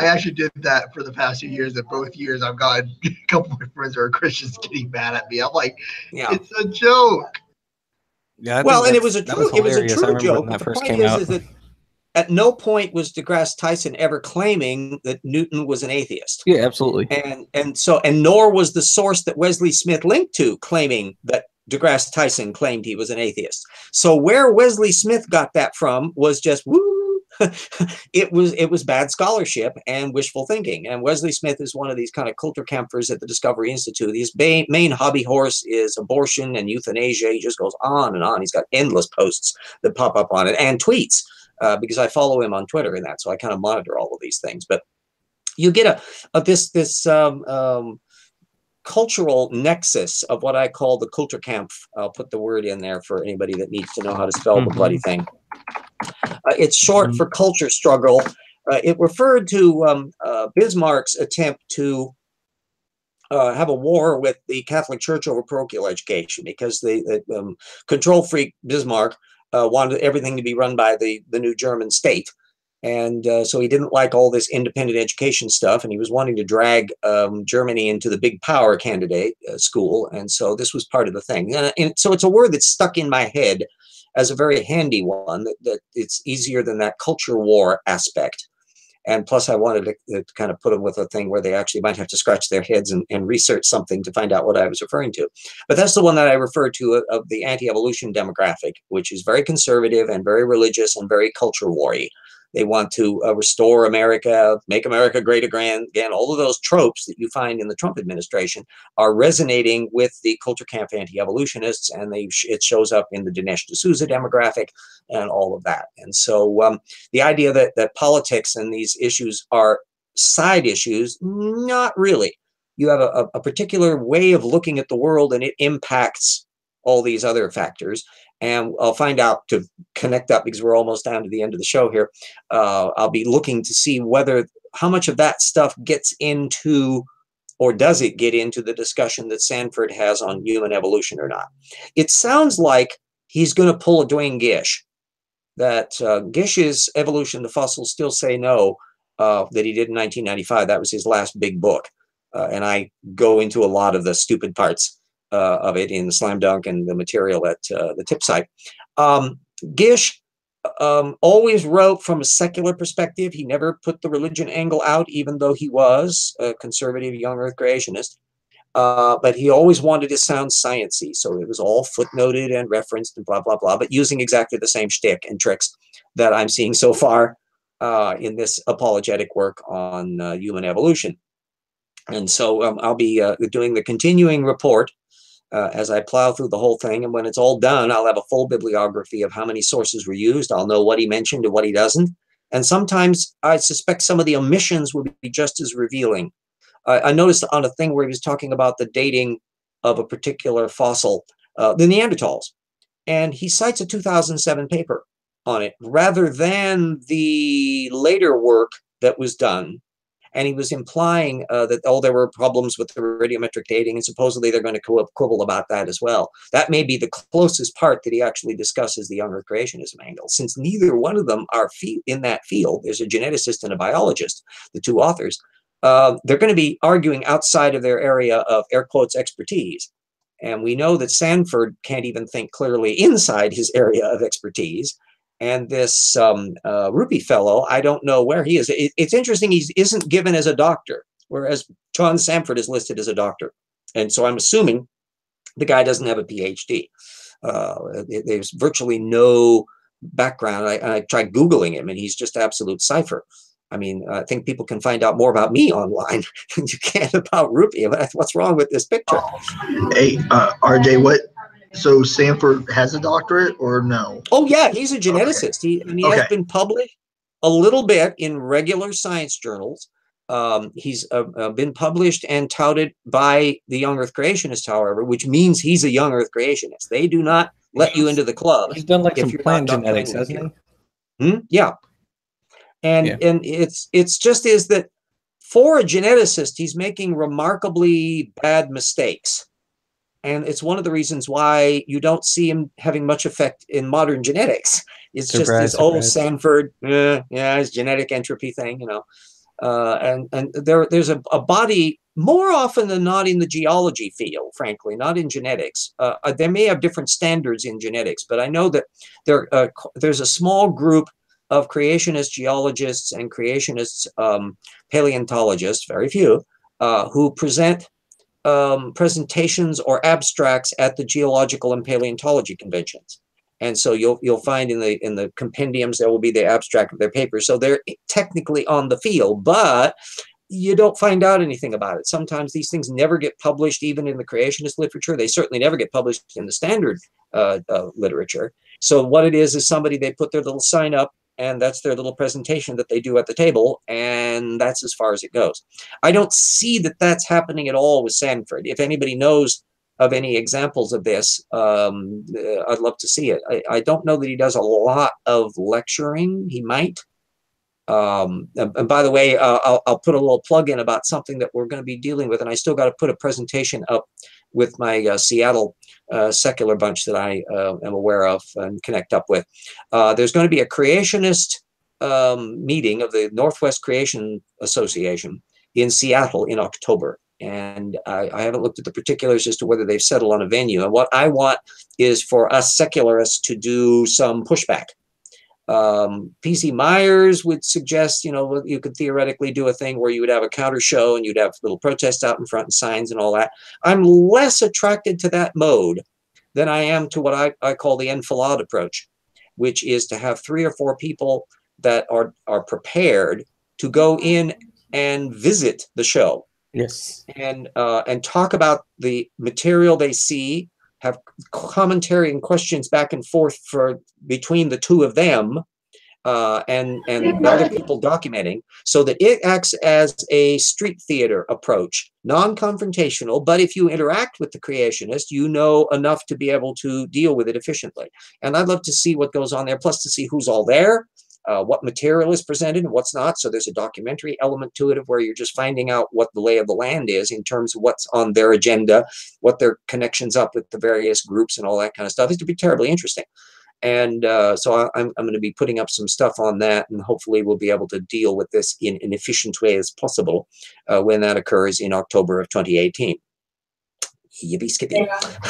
actually did that for the past few years. And both years, I've got a couple of my friends who are Christians getting mad at me. I'm like, it's a joke. Yeah, well, and it was a true joke. But the point is that at no point was deGrasse Tyson ever claiming that Newton was an atheist. Yeah, absolutely. And nor was the source that Wesley Smith linked to claiming that deGrasse Tyson claimed he was an atheist. So where Wesley Smith got that from was just woo. It was bad scholarship and wishful thinking. And Wesley Smith is one of these kind of culture campers at the Discovery Institute. His main hobby horse is abortion and euthanasia. He just goes on and on. He's got endless posts that pop up on it and tweets because I follow him on Twitter and that. So I kind of monitor all of these things. But you get this cultural nexus of what I call the culture camp. I'll put the word in there for anybody that needs to know how to spell the bloody thing. It's short for culture struggle. It referred to Bismarck's attempt to have a war with the Catholic Church over parochial education because the control freak Bismarck wanted everything to be run by the new German state. And so he didn't like all this independent education stuff, and he was wanting to drag Germany into the big power candidate school. And so this was part of the thing. And so it's a word that's stuck in my head as a very handy one, that it's easier than that culture war aspect. And plus I wanted to kind of put them with a thing where they actually might have to scratch their heads and research something to find out what I was referring to. But that's the one that I referred to of the anti-evolution demographic, which is very conservative and very religious and very culture war-y. They want to restore America, make America great again. All of those tropes that you find in the Trump administration are resonating with the culture camp anti-evolutionists, and it shows up in the Dinesh D'Souza demographic and all of that. And so the idea that politics and these issues are side issues, not really. You have a particular way of looking at the world, and it impacts all these other factors. And I'll find out to connect up because we're almost down to the end of the show here. I'll be looking to see how much of that stuff gets into, or does it get into, the discussion that Sanford has on human evolution or not. It sounds like he's going to pull a Duane Gish, that Gish's Evolution the Fossils Still Say No, that he did in 1995. That was his last big book. And I go into a lot of the stupid parts of it in the Slam Dunk and the material at the tip site. Gish always wrote from a secular perspective. He never put the religion angle out, even though he was a conservative young earth creationist. But he always wanted to sound sciencey. So it was all footnoted and referenced and blah, blah, blah, but using exactly the same shtick and tricks that I'm seeing so far in this apologetic work on human evolution. And so I'll be doing the continuing report as I plow through the whole thing. And when it's all done, I'll have a full bibliography of how many sources were used. I'll know what he mentioned and what he doesn't. And sometimes I suspect some of the omissions will be just as revealing. I noticed on a thing where he was talking about the dating of a particular fossil, the Neanderthals, and he cites a 2007 paper on it rather than the later work that was done. And he was implying that, oh, there were problems with the radiometric dating, and supposedly they're going to quibble about that as well. That may be the closest part that he actually discusses the young Earth creationism angle, since neither one of them are in that field. There's a geneticist and a biologist, the two authors. They're going to be arguing outside of their area of, air quotes, expertise. And we know that Sanford can't even think clearly inside his area of expertise. And this Rupe fellow, I don't know where he is. It's interesting, he isn't given as a doctor, whereas John Sanford is listed as a doctor. And so I'm assuming the guy doesn't have a PhD. There's virtually no background. I tried Googling him, and he's just absolute cipher. I mean, I think people can find out more about me online than you can about Rupe. What's wrong with this picture? Hey, RJ, what? So Sanford has a doctorate or no? Oh, yeah, he's a geneticist. Okay. He has been published a little bit in regular science journals. He's been published and touted by the young Earth creationists, however, which means he's a young Earth creationist. They do not let you into the club. He's done like some plant genetics, hasn't he? Yeah. And it's just is that for a geneticist, he's making remarkably bad mistakes. And it's one of the reasons why you don't see him having much effect in modern genetics. It's just this old Sanford, his genetic entropy thing, you know. And there's a body more often than not in the geology field, frankly, not in genetics. They may have different standards in genetics, but I know that there's a small group of creationist geologists and creationist paleontologists, very few, who present presentations or abstracts at the geological and paleontology conventions. And so you'll find in the compendiums there will be the abstract of their papers. So they're technically on the field, but you don't find out anything about it. Sometimes these things never get published, even in the creationist literature. They certainly never get published in the standard literature. So what it is somebody, they put their little sign up, and that's their little presentation that they do at the table, and that's as far as it goes. I don't see that that's happening at all with Sanford. If anybody knows of any examples of this, I'd love to see it. I don't know that he does a lot of lecturing. He might. And by the way, I'll put a little plug in about something that we're going to be dealing with, and I still got to put a presentation up with my Seattle secular bunch that I am aware of and connect up with. There's going to be a creationist meeting of the Northwest Creation Association in Seattle in October. And I haven't looked at the particulars as to whether they've settled on a venue. And what I want is for us secularists to do some pushback. PC Myers would suggest, you know, you could theoretically do a thing where you would have a counter show and you'd have little protests out in front and signs and all that. I'm less attracted to that mode than I am to what I call the enfilade approach, which is to have 3 or 4 people that are prepared to go in and visit the show. Yes. And talk about the material they see, have commentary and questions back and forth between the two of them, and other people documenting, so that it acts as a street theater approach, non-confrontational, but if you interact with the creationist, you know enough to be able to deal with it efficiently. And I'd love to see what goes on there, plus to see who's all there, what material is presented and what's not. So there's a documentary element to it of where you're just finding out what the lay of the land is in terms of what's on their agenda, what their connections up with the various groups and all that kind of stuff. It's to be terribly interesting. And so I'm going to be putting up some stuff on that, and hopefully we'll be able to deal with this in an efficient way as possible when that occurs in October of 2018. Yippee skippy.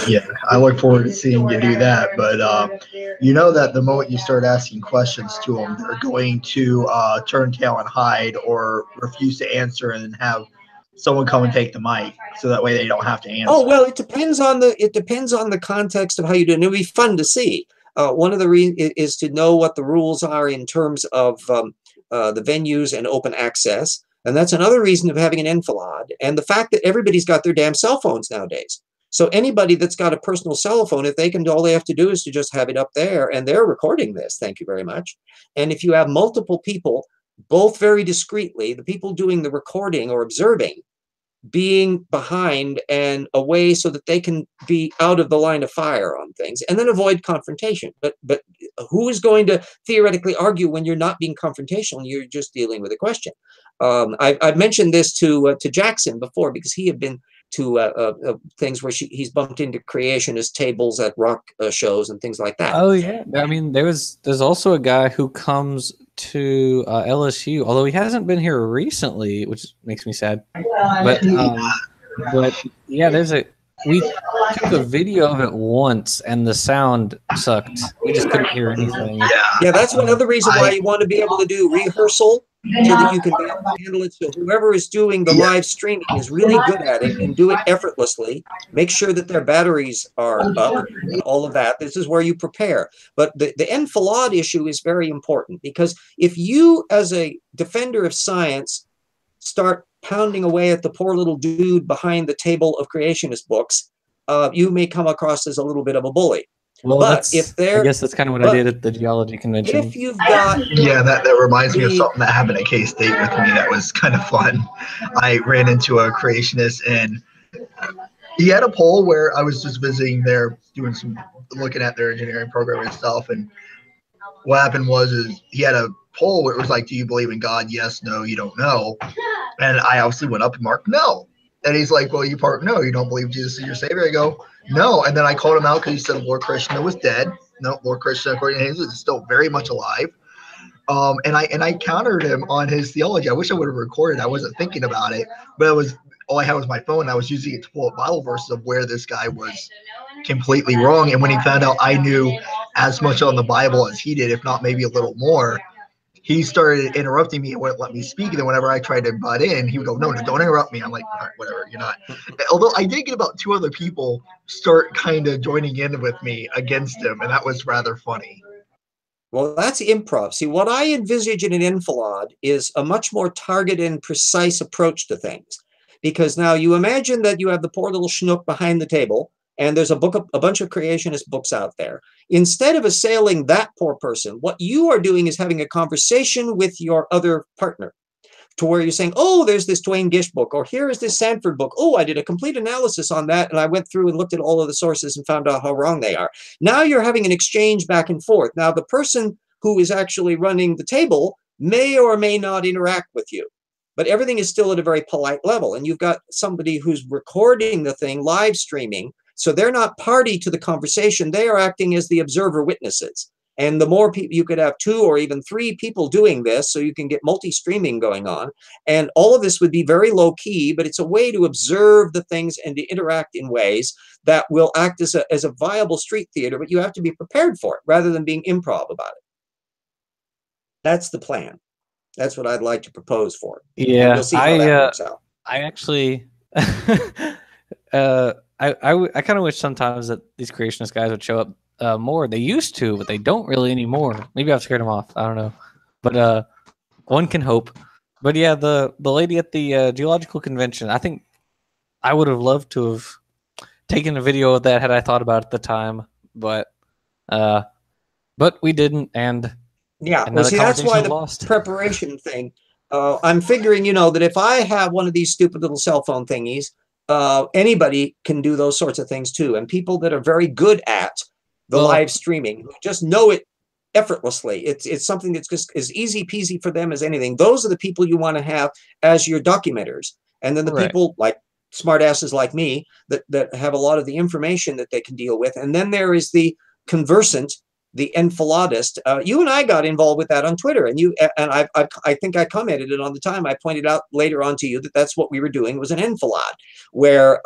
Yeah, I look forward to seeing you do that. But you know that the moment you start asking questions to them, they're going to turn tail and hide or refuse to answer, and then have someone come and take the mic, so that way they don't have to answer. Oh well, it depends on the context of how you do it. And it'll be fun to see. One of the reasons is to know what the rules are in terms of the venues and open access. And that's another reason of having an enfilade. And the fact that everybody's got their damn cell phones nowadays. So anybody that's got a personal cell phone, if they can, all they have to do is to just have it up there, and they're recording this. Thank you very much. And if you have multiple people, both very discreetly, the people doing the recording or observing, being behind and away so that they can be out of the line of fire on things, and then avoid confrontation. But who is going to theoretically argue when you're not being confrontational? You're just dealing with a question. I've mentioned this to Jackson before, because he had been to things where he's bumped into creationist tables at rock shows and things like that. Oh yeah, I mean, there's also a guy who comes to LSU, although he hasn't been here recently, which makes me sad. But yeah, we took a video of it once, and the sound sucked. We just couldn't hear anything. Yeah, that's another reason why you want to be able to do rehearsal, so that you can be able to handle it. So whoever is doing the live streaming is really good at it and do it effortlessly. Make sure that their batteries are up and all of that. This is where you prepare. But the enfilade issue is very important, because if you, as a defender of science, start pounding away at the poor little dude behind the table of creationist books, you may come across as a little bit of a bully. Well, but I guess that's kind of what I did at the geology convention. If you've got, that reminds me of something that happened at K-State with me that was kind of fun. I ran into a creationist, and he had a poll where I was just visiting there, looking at their engineering program and stuff. And what happened is he had a poll where it was like, do you believe in God? Yes, no, you don't know. And I obviously went up and marked no. And he's like, well, you part no, you don't believe Jesus is your savior? I go, no. And then I called him out because he said Lord Krishna was dead. No, Lord Krishna, according to him, is still very much alive. And I countered him on his theology. I wish I would have recorded. I wasn't thinking about it, but all I had was my phone. I was using it to pull up Bible verses of where this guy was completely wrong. And when he found out I knew as much on the Bible as he did, if not maybe a little more, he started interrupting me and wouldn't let me speak. And then whenever I tried to butt in, he would go, no, don't interrupt me. I'm like, all right, whatever, you're not. Although I did get about 2 other people start kind of joining in with me against him, and that was rather funny. Well, that's improv. See, what I envisage in an enfilade is a much more targeted and precise approach to things. Because now you imagine that you have the poor little schnook behind the table, and there's a bunch of creationist books out there. Instead of assailing that poor person, what you are doing is having a conversation with your other partner, to where you're saying, oh, there's this Duane Gish book, or here is this Sanford book. Oh, I did a complete analysis on that, and I went through and looked at all of the sources and found out how wrong they are. Now you're having an exchange back and forth. Now the person who is actually running the table may or may not interact with you, but everything is still at a very polite level. And you've got somebody who's recording the thing, live streaming, so they're not party to the conversation. They are acting as the observer witnesses. And the more people, you could have 2 or even 3 people doing this, so you can get multi-streaming going on. And all of this would be very low key, but it's a way to observe the things and to interact in ways that will act as a viable street theater, but you have to be prepared for it rather than being improv about it. That's the plan. That's what I'd like to propose for it. Yeah, and we'll see how that works out. I actually, I kind of wish sometimes that these creationist guys would show up more. They used to, but they don't really anymore. Maybe I've scared them off. I don't know, but one can hope. But yeah, the lady at the geological convention, I think I would have loved to have taken a video of that had I thought about it at the time, but we didn't. And yeah, well, see, that's why the preparation thing. I'm figuring, that if I have one of these stupid little cell phone thingies, anybody can do those sorts of things too. And people that are very good at the live streaming, who just know it effortlessly. It's something that's just as easy peasy for them as anything. Those are the people you want to have as your documenters. And then the people like smartasses like me that have a lot of the information that they can deal with. And then there is the conversant, the enfiladist. You and I got involved with that on Twitter, and I think I commented it on the time. I pointed out later on to you that that's what we were doing, was an enfilade, where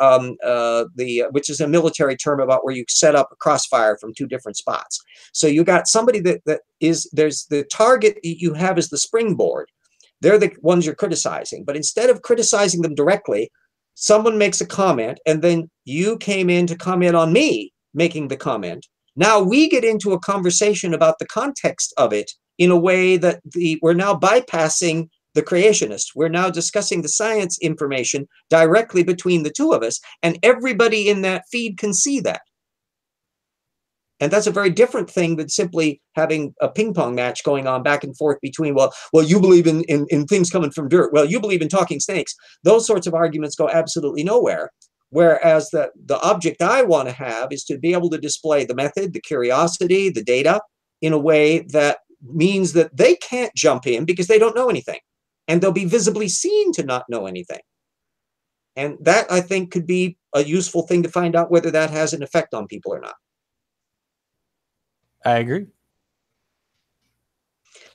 which is a military term about where you set up a crossfire from 2 different spots. So you got somebody there's the target you have is the springboard. They're the ones you're criticizing, but instead of criticizing them directly, someone makes a comment, and then you came in to comment on me making the comment. Now we get into a conversation about the context of it in a way that we're now bypassing the creationists. We're now discussing the science information directly between the two of us, and everybody in that feed can see that. And that's a very different thing than simply having a ping pong match going on back and forth between, well, you believe in things coming from dirt. Well, you believe in talking snakes. Those sorts of arguments go absolutely nowhere. Whereas the object I want to have is to be able to display the method, the curiosity, the data in a way that means that they can't jump in because they don't know anything. And they'll be visibly seen to not know anything. And that, I think, could be a useful thing to find out whether that has an effect on people or not. I agree.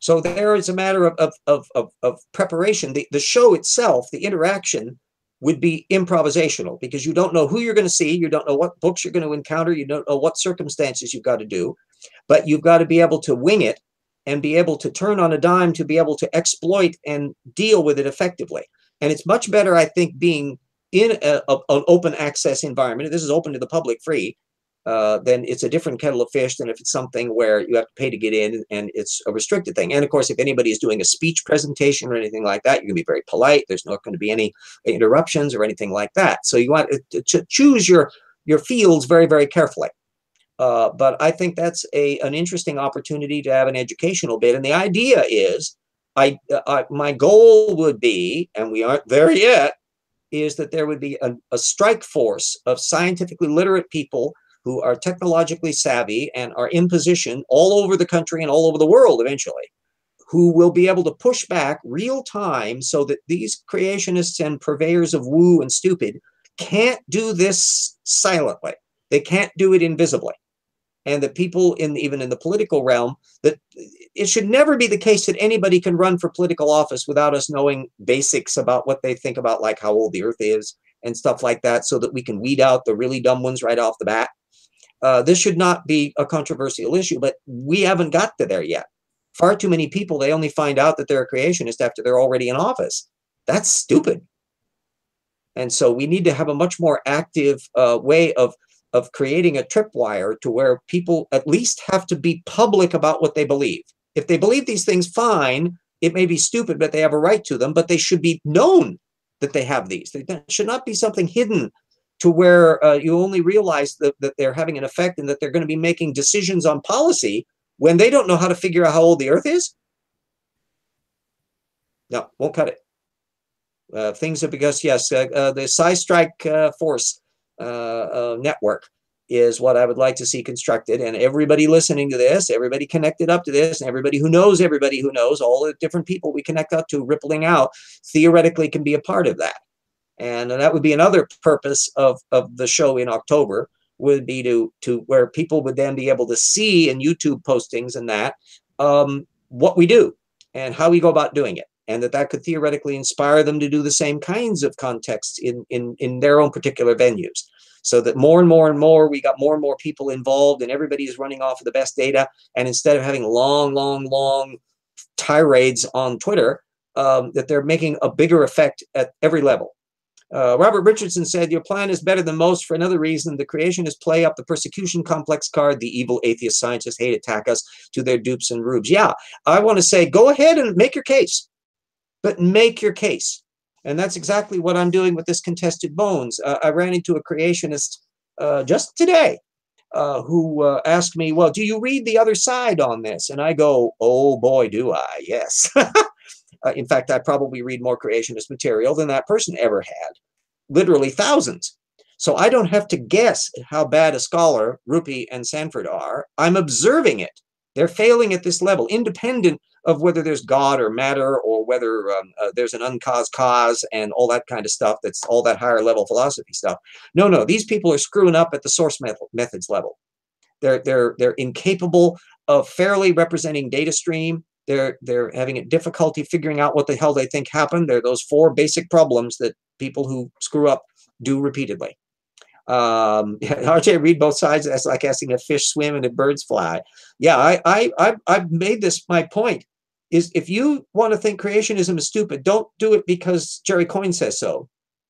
So there is a matter of preparation. The show itself, the interaction, would be improvisational because you don't know who you're going to see. You don't know what books you're going to encounter. You don't know what circumstances you've got to do. But you've got to be able to wing it and be able to turn on a dime to be able to exploit and deal with it effectively. And it's much better, I think, being in an open access environment. This is open to the public, free. Then it's a different kettle of fish than if it's something where you have to pay to get in and it's a restricted thing. And of course, if anybody is doing a speech presentation or anything like that, you can be very polite. There's not going to be any interruptions or anything like that. So you want to choose your fields very, very carefully. But I think that's an interesting opportunity to have an educational bit. And the idea is, my goal would be, and we aren't there yet, is that there would be a strike force of scientifically literate people who are technologically savvy and are in position all over the country and all over the world eventually, who will be able to push back real time so that these creationists and purveyors of woo and stupid can't do this silently. They can't do it invisibly. And that people even in the political realm, that it should never be the case that anybody can run for political office without us knowing basics about what they think about, like how old the earth is and stuff like that, so that we can weed out the really dumb ones right off the bat. This should not be a controversial issue, but we haven't got to there yet. Far too many people, they only find out that they're a creationist after they're already in office. That's stupid. And so we need to have a much more active way of creating a tripwire to where people at least have to be public about what they believe. If they believe these things, fine. It may be stupid, but they have a right to them, but they should be known that they have these. They should not be something hidden to where you only realize that they're having an effect and that they're going to be making decisions on policy when they don't know how to figure out how old the earth is. No, won't cut it. Things are because, yes, the Sci-Strike Force network is what I would like to see constructed, and everybody listening to this, everybody connected up to this, and everybody who knows, all the different people we connect up to, rippling out, theoretically can be a part of that. And that would be another purpose of the show in October, would be to where people would then be able to see in YouTube postings and that what we do and how we go about doing it, and that could theoretically inspire them to do the same kinds of contexts in their own particular venues, so that more and more and more we got more and more people involved, and everybody is running off of the best data. And instead of having long tirades on Twitter, that they're making a bigger effect at every level. Robert Richardson said, your plan is better than most for another reason. The creationists play up the persecution complex card. The evil atheist scientists hate attack us to their dupes and rubes. Yeah, I want to say, go ahead and make your case, but make your case. And that's exactly what I'm doing with this contested bones. I ran into a creationist just today who asked me, well, do you read the other side on this? And I go, oh boy, do I, yes. In fact, I probably read more creationist material than that person ever had, literally thousands. So I don't have to guess how bad a scholar Rupe and Sanford are. I'm observing it. They're failing at this level, independent of whether there's God or matter, or whether there's an uncaused cause and all that kind of stuff. That's all that higher level philosophy stuff. No, these people are screwing up at the source methods level. They're incapable of fairly representing data stream. They're having a difficulty figuring out what the hell they think happened. There are those 4 basic problems that people who screw up do repeatedly. RJ, read both sides. That's like asking a fish swim and a birds fly. Yeah, I've made this my point. Is if you want to think creationism is stupid, don't do it because Jerry Coyne says so.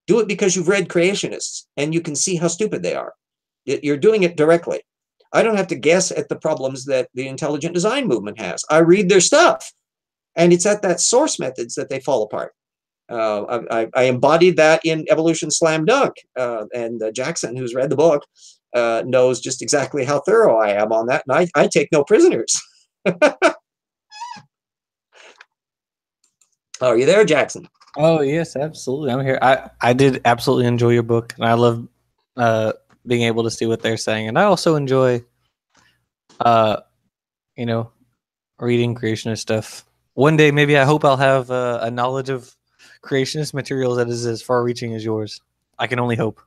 Do it because you've read creationists and you can see how stupid they are. You're doing it directly. I don't have to guess at the problems that the intelligent design movement has. I read their stuff, And it's at that source methods that they fall apart. I embodied that in Evolution Slam Dunk. And Jackson, who's read the book, knows just exactly how thorough I am on that. And I take no prisoners. Are you there, Jackson? Oh, yes, absolutely. I'm here. I did absolutely enjoy your book, and I love being able to see what they're saying. And I also enjoy, you know, reading creationist stuff. One day, maybe I hope I'll have a knowledge of creationist materials that is as far-reaching as yours. I can only hope.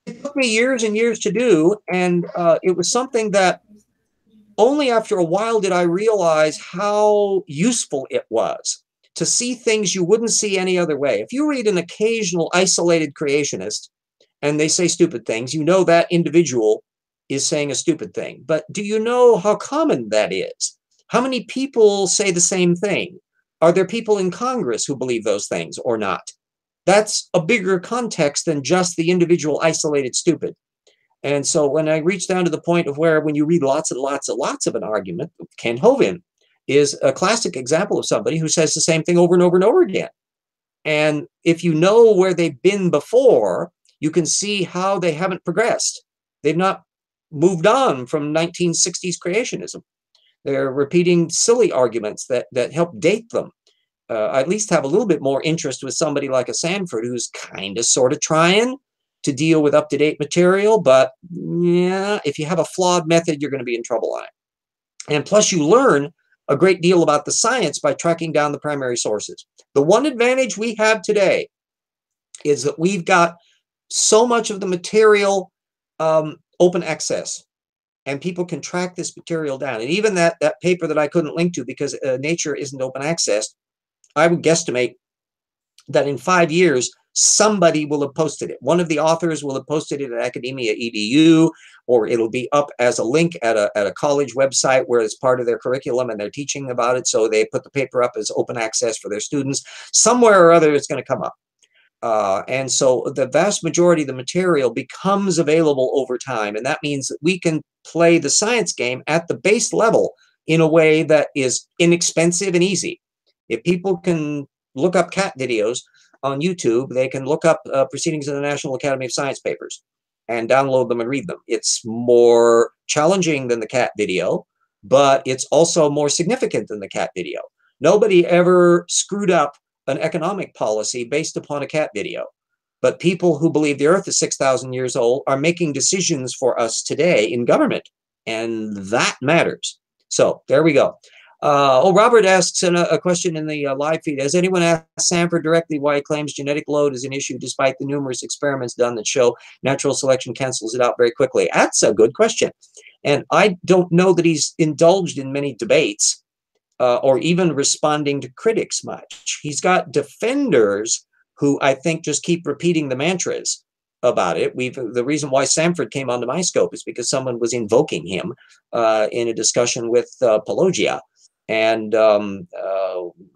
It took me years and years to do, and it was something that only after a while did I realize how useful it was to see things you wouldn't see any other way. If you read an occasional isolated creationist and they say stupid things, you know that individual is saying a stupid thing. But do you know how common that is? How many people say the same thing? Are there people in Congress who believe those things or not? That's a bigger context than just the individual isolated stupid. And so when I reach down to the point of where when you read lots and lots and lots of an argument, Ken Hovind is a classic example of somebody who says the same thing over and over and over again. And if you know where they've been before, you can see how they haven't progressed. They've not moved on from 1960s creationism. They're repeating silly arguments that help date them. I at least have a little bit more interest with somebody like a Sanford who's kind of sort of trying to deal with up-to-date material, but yeah, if you have a flawed method, you're going to be in trouble on it. And plus you learn a great deal about the science by tracking down the primary sources. The one advantage we have today is that we've got so much of the material open access, and people can track this material down. And even that paper that I couldn't link to because Nature isn't open access, I would guesstimate that in 5 years, somebody will have posted it. One of the authors will have posted it at Academia EDU, or it'll be up as a link at a college website where it's part of their curriculum and they're teaching about it. So they put the paper up as open access for their students. Somewhere or other, it's going to come up. And so the vast majority of the material becomes available over time. And that means that we can play the science game at the base level in a way that is inexpensive and easy. If people can look up cat videos on YouTube, they can look up Proceedings of the National Academy of Science papers and download them and read them. It's more challenging than the cat video, but it's also more significant than the cat video. Nobody ever screwed up an economic policy based upon a cat video. But people who believe the Earth is 6,000 years old are making decisions for us today in government, and that matters. So there we go. Robert asks a question in the live feed. Has anyone asked Sanford directly why he claims genetic load is an issue despite the numerous experiments done that show natural selection cancels it out very quickly? That's a good question. And I don't know that he's indulged in many debates or even responding to critics much. He's got defenders who I think just keep repeating the mantras about it. The reason why Sanford came onto my scope is because someone was invoking him in a discussion with Pelagia. And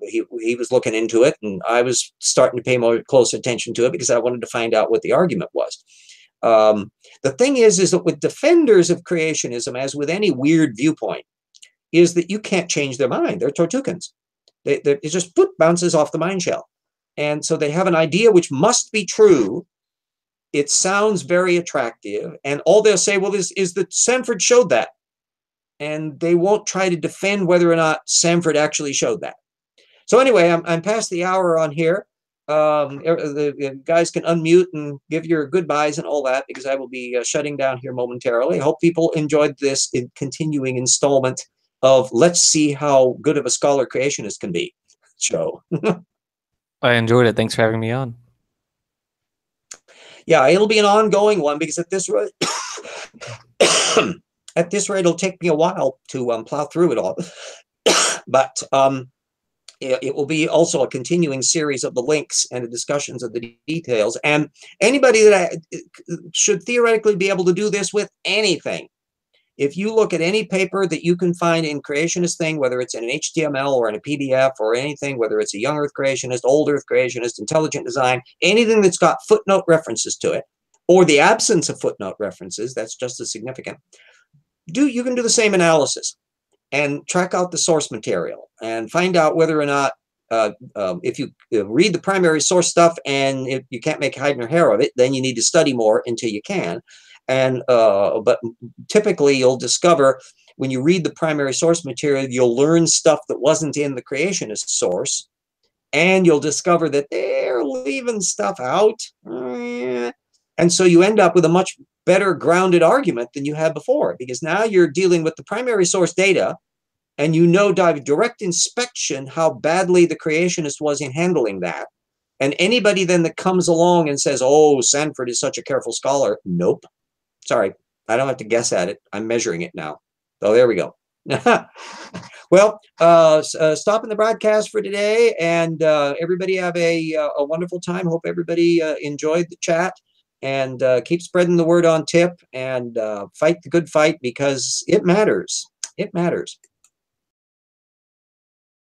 he was looking into it, and I was starting to pay more close attention to it because I wanted to find out what the argument was. The thing is that with defenders of creationism, as with any weird viewpoint, is that you can't change their mind. They're Tortukans. It just bounces off the mind shell. And so they have an idea which must be true. It sounds very attractive. And all they'll say, well, is that Sanford showed that. And they won't try to defend whether or not Sanford actually showed that. So anyway, I'm past the hour on here. The guys can unmute and give your goodbyes and all that because I will be shutting down here momentarily. I hope people enjoyed this continuing installment of Let's See How Good of a Scholar Creationist Can Be show. I enjoyed it. Thanks for having me on. Yeah, it'll be an ongoing one because at this rate, it'll take me a while to plow through it all. But it will be also a continuing series of the links and the discussions of the details. And anybody that should theoretically be able to do this with anything. If you look at any paper that you can find in creationist thing, whether it's in an HTML or in a PDF or anything, whether it's a young Earth creationist, old Earth creationist, intelligent design, anything that's got footnote references to it, or the absence of footnote references, that's just as significant. You can do the same analysis. and track out the source material and find out whether or not, if you read the primary source stuff and if you can't make hide nor hair of it, then you need to study more until you can. And but typically you'll discover when you read the primary source material, you'll learn stuff that wasn't in the creationist source, and you'll discover that they're leaving stuff out. And so you end up with a much better grounded argument than you had before, because now you're dealing with the primary source data, and you know by direct inspection how badly the creationist was in handling that. And anybody then that comes along and says, oh, Sanford is such a careful scholar, nope. Sorry, I don't have to guess at it. I'm measuring it now. Oh, there we go. Well, stopping the broadcast for today, and everybody have a wonderful time. Hope everybody enjoyed the chat, and keep spreading the word on tip, and fight the good fight, because it matters. It matters.